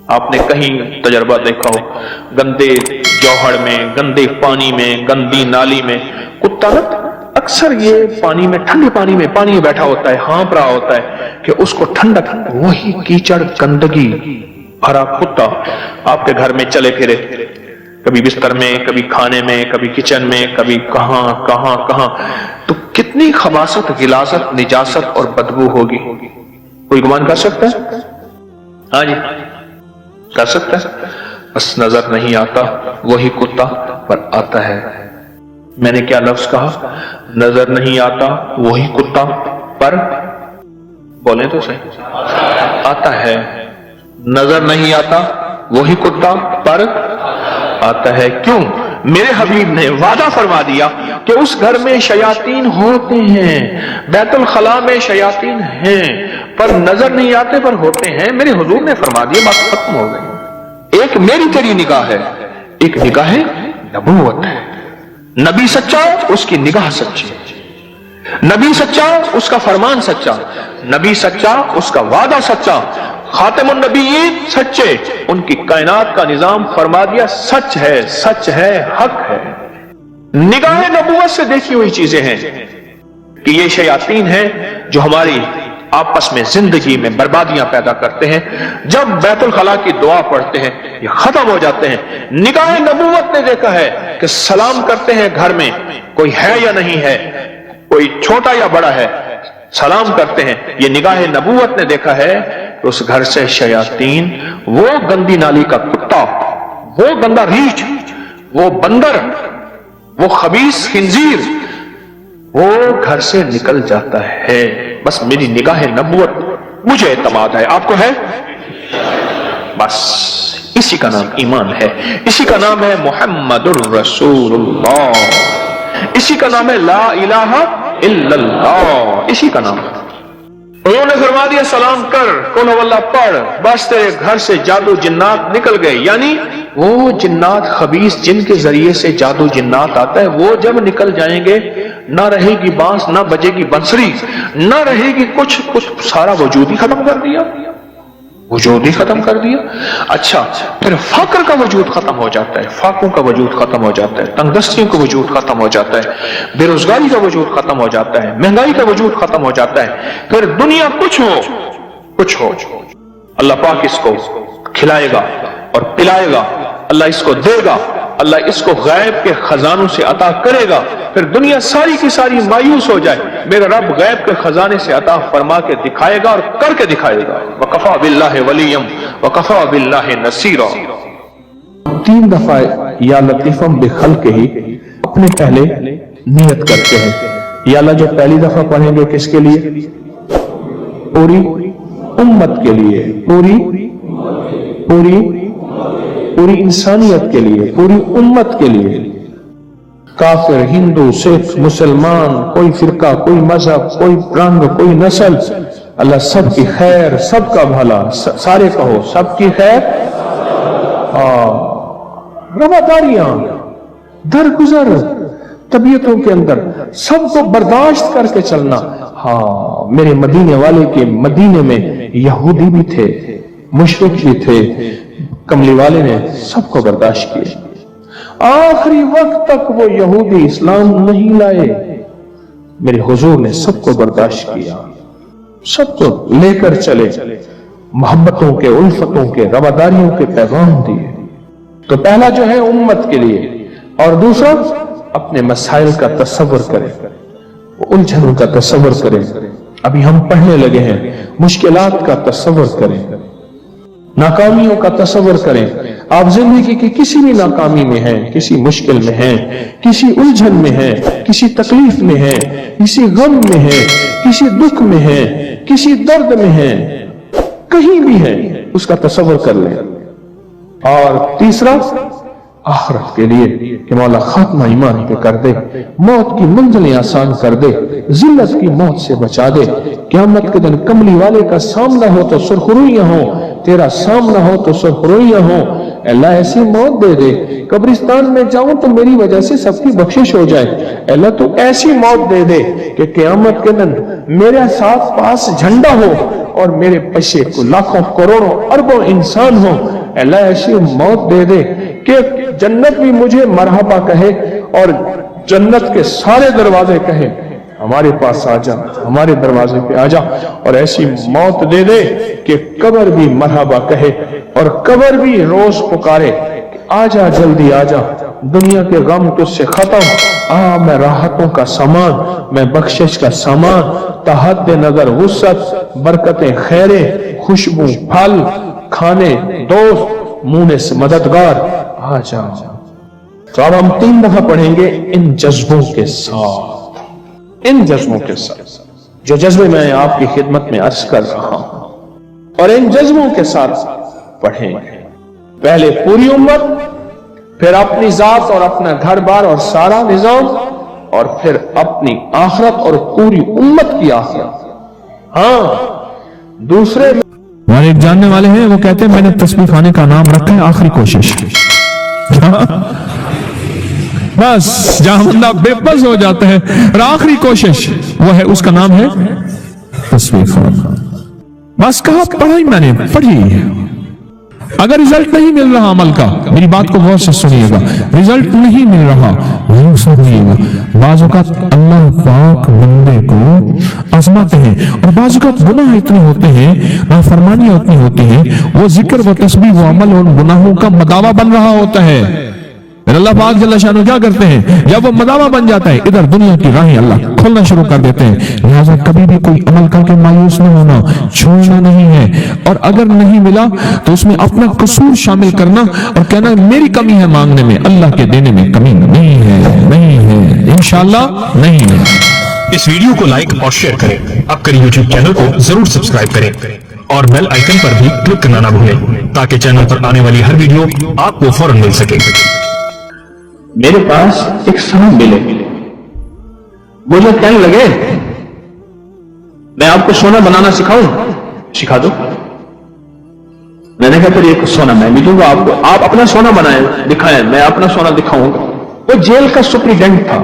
आपने कहीं तजर्बा देखा हो, गंदे जौहड़ में, गंदे पानी में, गंदी नाली में कुत्ता ना अक्सर ये पानी में, ठंडे पानी में बैठा होता है, हाँप रहा होता है कि उसको ठंडक। वही कीचड़ गंदगी भरा कुत्ता आपके घर में चले फिरे, कभी बिस्तर में, कभी खाने में, कभी किचन में, कभी कहां, तो कितनी खबासत, गिलासत, निजासत और बदबू होगी। कोई गुमान कर सकता है? हाँ जी, कर सकता है। बस नजर नहीं आता वही कुत्ता, पर आता है। मैंने क्या लफ्ज कहा? नजर नहीं आता वही कुत्ता, पर बोले तो सही, आता है। नजर नहीं आता वही कुत्ता, पर आता है। क्यों? मेरे हबीब ने वादा फरमा दिया कि उस घर में शयातीन होते हैं, बैतुल खला में शयातीन हैं, पर नजर नहीं आते, पर होते हैं। मेरे हुजूर ने फरमा दिया, बात खत्म हो गई। एक मेरी तेरी निगाह है, एक निगाह नबूवत है। नबी सच्चा, उसकी निगाह सच्ची। नबी सच्चा, उसका फरमान सच्चा। नबी सच्चा, उसका वादा सच्चा। खातिमुन नबीयीन सच्चे, उनकी कायनात का निजाम फरमा दिया सच है, हक है। निगाह नबूवत से देखी हुई चीजें हैं कि ये शयातीन हैं जो हमारी आपस में जिंदगी में बर्बादियां पैदा करते हैं। जब बैतुल खला की दुआ पढ़ते हैं ये खत्म हो जाते हैं। निगाह नबूवत ने देखा है कि सलाम करते हैं घर में, कोई है या नहीं है, कोई छोटा या बड़ा है, सलाम करते हैं। ये निगाह नबूवत ने देखा है कि उस घर से शयातीन, वो गंदी नाली का कुत्ता, वो गंदा रीछ, वो बंदर, वो खबीस खिंजीर, वो घर से निकल जाता है। बस मेरी निगाह नबूवत मुझे एतमाद है, आपको है? बस इसी का नाम ईमान है, इसी का नाम है मुहम्मदुर रसूलुल्लाह, इसी का नाम है ला इलाहा इल्लल्लाह, इसी का नाम है। उन्होंने फरमा दिया सलाम कर, कुल हुवल्लाह पढ़, बस तेरे घर से जादू जिन्नात निकल गए। यानी वो जिन्नात, खबीस जिनके जरिए से जादू जिन्नात आता है, वो जब निकल जाएंगे ना रहेगी बांस, ना बजेगी बंसुरी, ना रहेगी कुछ, सारा वजूद ही खत्म कर दिया, वजूद ही खत्म कर दिया। अच्छा, फिर फक्र का वजूद खत्म हो जाता है, फाकों का वजूद खत्म हो जाता है, तंगदस्तियों का वजूद खत्म हो जाता है, बेरोजगारी का वजूद खत्म हो जाता है, महंगाई का वजूद खत्म हो जाता है। फिर दुनिया कुछ हो, अल्लाह पाक इसको खिलाएगा और पिलाएगा, अल्लाह इसको देगा, अल्लाह इसको गैब के खजानों से अता करेगा। फिर दुनिया सारी की सारी मायूस हो जाए, मेरा रब गैब के खजाने से अता फरमा के दिखाएगा और करके दिखाएगा। वकफा बिल्लाहि वलियम वकफा बिल्लाहि नसीरा। 3 दफा या लतीफम बिखल्के ही अपने पहले नियत करते हैं। या अल्लाह जो पहली दफा पढ़ेंगे किसके लिए? पूरी उम्मत के लिए, पूरी इंसानियत के लिए, पूरी उम्मत के लिए। काफिर, हिंदू, सिख, मुसलमान, कोई फिरका, कोई मजहब, कोई रंग, कोई नस्ल, अल्लाह सबकी खैर, सबका भला, सारे कहो सबकी खैर, रवादारियां, दरगुजर तबीयतों के अंदर सबको बर्दाश्त करके चलना। हाँ, मेरे मदीने वाले के मदीने में यहूदी भी थे, मुशरिक भी थे, कमली वाले ने सबको बर्दाश्त किया। आखिरी वक्त तक वो यहूदी इस्लाम नहीं लाए, मेरे हुजूर ने सबको बर्दाश्त किया, सबको लेकर चले, मोहब्बतों के, उल्फतों के, रवादारियों के पैगाम दिए। तो पहला जो है उम्मत के लिए, और दूसरा अपने मसाइल का तसव्वुर करें, उलझनों का तसव्वुर करें। अभी हम पढ़ने लगे हैं, मुश्किलात का तसव्वुर करें, नाकामियों का तसव्वुर करें। आप जिंदगी की किसी भी नाकामी में हैं, किसी मुश्किल में हैं, किसी उलझन में हैं, किसी तकलीफ में हैं, किसी गम में हैं, किसी दुख में हैं, किसी दर्द में हैं, कहीं भी हैं, उसका तसव्वुर कर लें। और तीसरा आखिरत के लिए कि मौला खात्मा ईमान पे कर दे, मौत की मंजिलें आसान कर दे, जिल्लत की मौत से बचा दे। क़यामत के दिन कमली वाले का सामना हो तो सुरखरुइयां हो, तेरा सामना हो तो सुरखरुइयां हो। अल्लाह ऐसी मौत दे दे, कब्रिस्तान में जाऊं तो मेरी वजह से सबकी बख्शिश हो जाए। अल्लाह तो ऐसी मौत दे दे कि क़यामत के दिन मेरे साथ पास झंडा हो और मेरे पीछे को लाखों करोड़ों अरबों इंसान हो। अल्लाह ऐसी मौत दे दे कि जन्नत भी मुझे मरहबा कहे और जन्नत के सारे दरवाजे कहे हमारे पास आ जा, हमारे दरवाजे पे आ जा। और ऐसी मौत दे दे कि कब्र भी मरहबा कहे और कब्र भी रोज पुकारे, आ जा जल्दी आ जा, दुनिया के गम तुझसे खत्म, आ मैं राहतों का सामान, मैं बख्शिश का सामान, तहद नजर वुसअत, बरकतें खैरे, खुशबू फल, खाने दोस्त, मुंह से मददगार, आ जा। तो अब हम 3 दफा पढ़ेंगे इन जज्बों के साथ, इन जज्बों के साथ जो जज्बे मैं आपकी खिदमत में अर्ज कर रहा हूं, और इन जज्बों के साथ पढ़ेंगे। पहले पूरी उम्मत, फिर अपनी जात और अपना घर बार और सारा निजाम, और फिर अपनी आखिरत और पूरी उम्मत की आखिरत। हाँ, दूसरे हमारे एक जानने वाले हैं, वो कहते हैं मैंने तस्बीह खाने का नाम रखा है आखिरी कोशिश। बस जहां बंदा बेबस हो जाता है और आखिरी कोशिश वो है, उसका नाम है तस्बीह खाना। बस कहा पढ़ाई मैंने पढ़ी, अगर रिजल्ट नहीं मिल रहा अमल का, मेरी बात को बहुत से सुनिएगा, रिजल्ट नहीं मिल रहा नहीं सुनिएगा। बाज़ औक़ात अल्लाह पाक बंदे को आज़माते हैं और बाज़ औक़ात गुनाह इतने होते हैं, नाफरमानियां इतनी होती हैं, वो जिक्र व तस्बीह व अमल और गुनाहों का मदावा बन रहा होता है। अल्लाह पाक जल्ल शानो क्या करते हैं, जब वो मदावा बन जाता है इधर दुनिया की राहें अल्लाह खोलना शुरू कर देते हैं। लिहाजा कभी भी कोई अमल करके मायूस नहीं होना, छोड़ना नहीं है, और अगर नहीं मिला तो उसमें अपना कसूर शामिल करना और कहना मेरी कमी है मांगने में, अल्लाह के देने में कमी नहीं है, नहीं है, इंशाअल्लाह नहीं है। इस वीडियो को लाइक और शेयर करें, आपके YouTube चैनल को जरूर सब्सक्राइब करें और बेल आइकन पर भी क्लिक करना ना भूलें ताकि चैनल पर आने वाली हर वीडियो आपको फौरन मिल सके। मेरे पास एक सांप मिले, मुझे कहने लगे मैं आपको सोना बनाना सिखाऊं, सिखा दो। मैंने कहा फिर एक सोना मैं भी दूंगा आपको, आप अपना सोना बनाए दिखाएं, मैं अपना सोना दिखाऊंगा। वो जेल का सुप्रीडेंट था,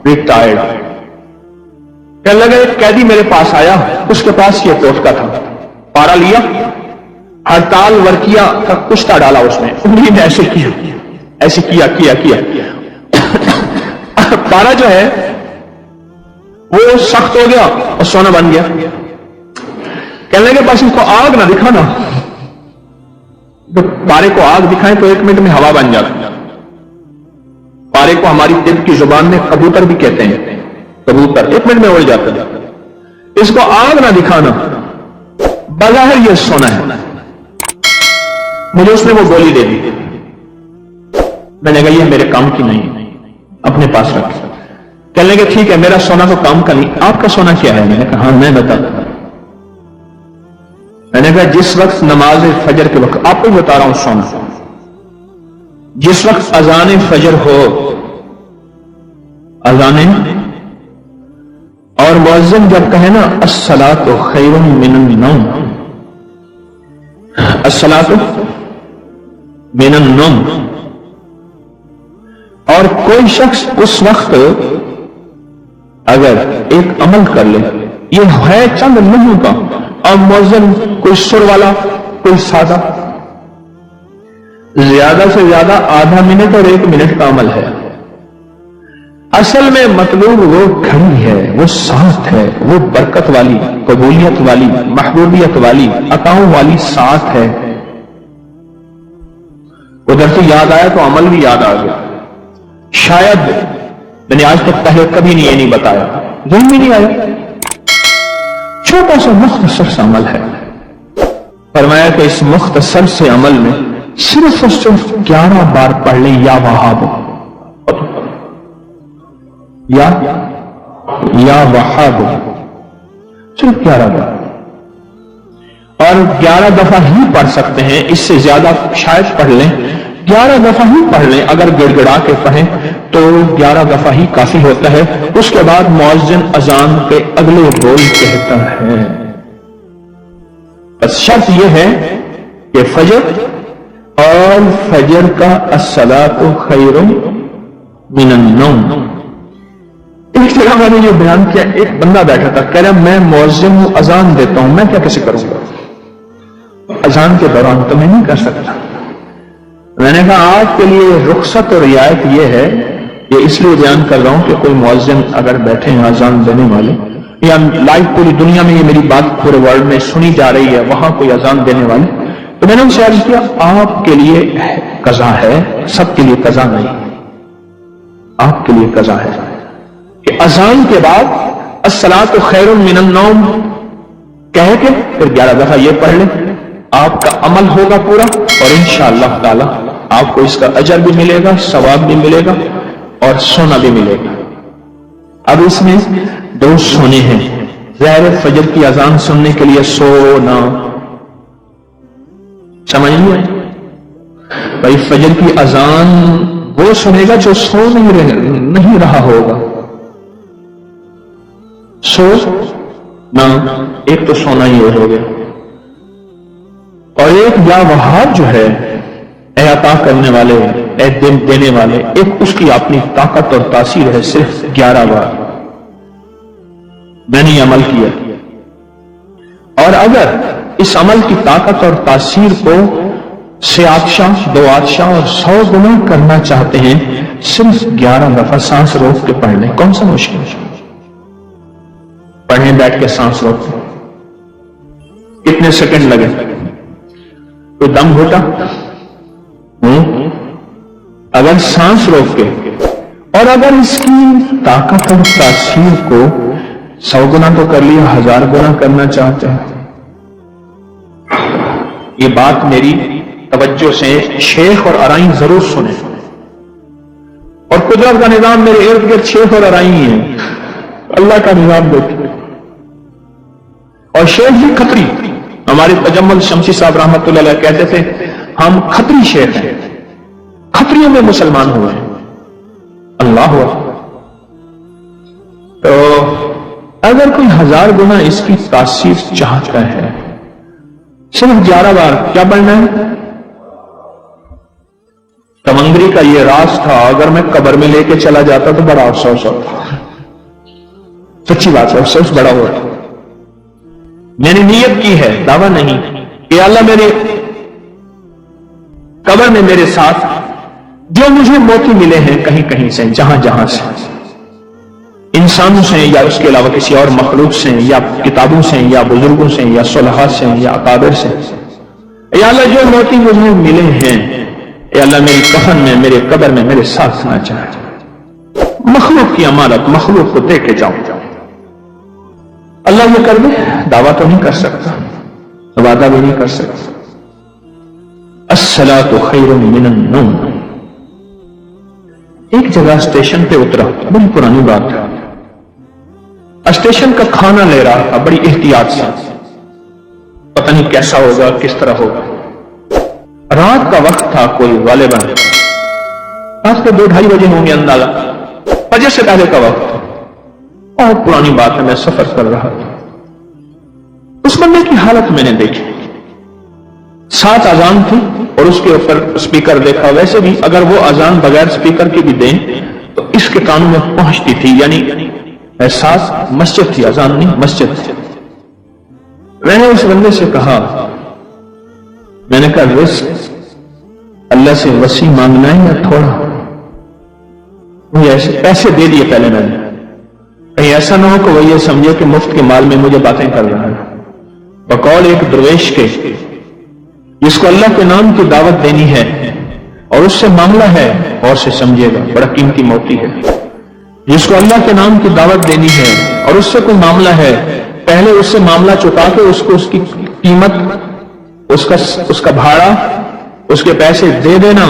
रिटायर्ड। कहने लगे एक कैदी मेरे पास आया, उसके पास ये टोटका था, पारा लिया, हड़ताल वर्किया का कुश्ता डाला उसमें, उंगली में ऐसे किया, ऐसे किया किया किया पारा जो है वो सख्त हो गया और सोना बन गया। कहने लगे बस इसको आग ना दिखाना, तो पारे को आग दिखाएं तो 1 मिनट में हवा बन जाती। पारे को हमारी तिब की जुबान में कबूतर भी कहते हैं, कबूतर 1 मिनट में उड़ जाता है। इसको आग ना दिखाना, बज़ाहिर ये सोना है। मुझे उसने वो गोली दे दी, मैंने कहा ये मेरे काम की नहीं, अपने पास रख। कहने लगे ठीक है मेरा सोना तो काम का नहीं, आपका सोना क्या है? मैंने कहा हाँ मैं बताता। मैंने कहा जिस वक्त नमाज फजर के वक्त, आपको बता रहा हूं सोना, जिस वक्त अजान फजर हो, अजान और मुअज्जिन जब कहे ना अस्सलातु खैरुम मिनन नौम, अस्सलातु मिनन नौम, और कोई शख्स उस वक्त अगर एक अमल कर ले, ये है चंद लम्हों का, और मुअज्जिन कोई सुर वाला कोई सादा, ज्यादा से ज्यादा आधा मिनट और 1 मिनट का अमल है। असल में मतलूब वो घड़ी है, वो साथ है, वो बरकत वाली, कबूलियत वाली, महबूबियत वाली, अताओं वाली साथ है। उधर से याद आया तो अमल भी याद आ गया। शायद मैंने आज तक पहले कभी ये नहीं बताया, ध्यान भी नहीं आया। छोटा सा मुख्तसर सा अमल है। फरमाया कि इस मुख्तसर से अमल में सिर्फ और सिर्फ 11 बार पढ़ ले या वहाब, या वहाब, सिर्फ 11 बार, और 11 दफा ही पढ़ सकते हैं, इससे ज्यादा शायद पढ़ लें, 11 दफा ही पढ़ लें। अगर गिड़गिड़ा के पढ़ें तो 11 दफा ही काफी होता है। उसके बाद मुअज्जिन अजान के अगले बोल कहता है। बस शर्त यह है कि फजर और फजर का अस्सलातु खैरुम मिनन नौम। एक जगह मैंने ये बयान किया, एक बंदा बैठा था, कह रहा मैं मुअज्जिन हूं, अजान देता हूं, मैं क्या कैसे करूंगा? अजान के दौरान तो मैं नहीं कर सकता। मैंने कहा आपके लिए रुखसत और रियायत यह है, ये इसलिए बयान कर रहा हूं कि कोई मुअज्जिन अगर बैठे हैं अजान देने वाले, या लाइव पूरी दुनिया में ये मेरी बात पूरे वर्ल्ड में सुनी जा रही है, वहां कोई अजान देने वाले, तो मैंने उनसे अर्ज किया आपके लिए कज़ा है, सबके लिए कज़ा नहीं, आपके लिए कज़ा है कि अजान के बाद अस्सलातु खैरुम मिनन नौम कह के फिर 11 दफा ये पढ़ ले, आपका अमल होगा पूरा, और इंशाअल्लाह ताला आपको इसका अजर भी मिलेगा, सवाब भी मिलेगा और सोना भी मिलेगा। अब इसमें 2 सोने हैं। ज़ाहिर फजर की अजान सुनने के लिए सोना, समझ लिया भाई, फजर की अजान वो सुनेगा जो सो नहीं रहा होगा। सो ना, एक तो सोना ही हो गया, और एक या वहाब जो है अता करने वाले, दिन देने वाले, एक उसकी अपनी ताकत और तासीर है। सिर्फ 11 बार मैंने अमल किया, और अगर इस अमल की ताकत और तासीर को से आदशाह, 2 आदशाह और 100 गुना करना चाहते हैं सिर्फ 11 दफा सांस रोक के पढ़ लें। कौन सा मुश्किल है? पढ़ने बैठ के सांस रोक, कितने सेकंड लगे? कोई दम घोटा? अगर सांस रोक के, और अगर इसकी ताकत और तासीर को 100 गुना तो कर लिया, 1000 गुना करना चाहते हैं। ये बात मेरी तवज्जो से शेख और अराई जरूर सुने। और कुदरत का निजाम मेरे इर्द गिर्द शेख और अराई है, अल्लाह का निजाम देखे। और शेख भी खत्री, हमारे तजम्मुल शमसी साहब रहमतुल्लाह अलैह कहते थे हम खत्री शेख हैं, खत्रियों में मुसलमान हुए हैं। अल्लाह अकबर। तो अगर कोई 1000 गुना इसकी तासीर चाहता है, सिर्फ 11 बार क्या पढ़ना है? तमंगरी का ये राज था, अगर मैं कब्र में लेके चला जाता तो बड़ा अफसोस होता। सच्ची बात है, अफसोस बड़ा हो रहा। मैंने नियत की है, दावा नहीं, कि अल्लाह मेरे कब्र में मेरे साथ जो मुझे मोती मिले हैं कहीं कहीं से, जहां जहां से, इंसानों से या उसके अलावा किसी और मखलूक से या किताबों से या बुजुर्गों से या सुलहा से या अकाबिर से, या अल्लाह जो मोती मुझे मिले हैं, या अल्लाह मेरी कफन में, मेरे कब्र में मेरे साथ ना जाए। मखलूक की अमानत मखलूक को दे के जाऊं। अल्लाह ये कर दे, दावा तो नहीं कर सकता, वादा भी नहीं कर सकता। अस्सलातु खैरुम मिनन नौम। एक जगह स्टेशन पे उतरा, बड़ी पुरानी बात है। स्टेशन का खाना ले रहा था बड़ी एहतियात से, पता नहीं कैसा होगा, किस तरह होगा। रात का वक्त था, कोई गालिबन रात के 2-2:30 बजे होंगे अंदाजा, फजर से पहले का वक्त। और पुरानी बात है, मैं सफर कर रहा था। उस बंदे की हालत मैंने देखी, 7 अजान थी और उसके ऊपर स्पीकर देखा। वैसे भी अगर वो अजान बगैर स्पीकर की भी दें तो इसके कानों में पहुंचती थी, यानी एहसास मस्जिद थी, अजान नहीं मस्जिद थी। मैंने उस बंदे से कहा, मैंने कहा रिस्क अल्लाह से वसी मांगना है या थोड़ा? मुझे ऐसे पैसे दे दिए पहले मैंने, कहीं ऐसा ना हो कि वो ये समझे कि मुफ्त के माल में मुझे बातें कर रहा है। बकौल एक दरवेश के, जिसको अल्लाह के नाम की दावत देनी है और उससे मामला है, और से समझेगा बड़ा कीमती मोती है। जिसको अल्लाह के नाम की दावत देनी है और उससे कोई मामला है, पहले उससे मामला चुका के उसको उसकी कीमत, उसका भाड़ा, उसके पैसे दे देना,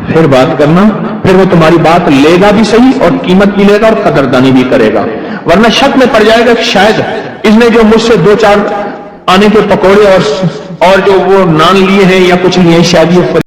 फिर बात करना। फिर वो तुम्हारी बात लेगा भी सही और कीमत भी लेगा और कदरदानी भी करेगा। वरना शक में पड़ जाएगा कि शायद इसने जो मुझसे 2-4 आने के पकौड़े और जो वो नान लिए हैं या कुछ लिए, शायद ये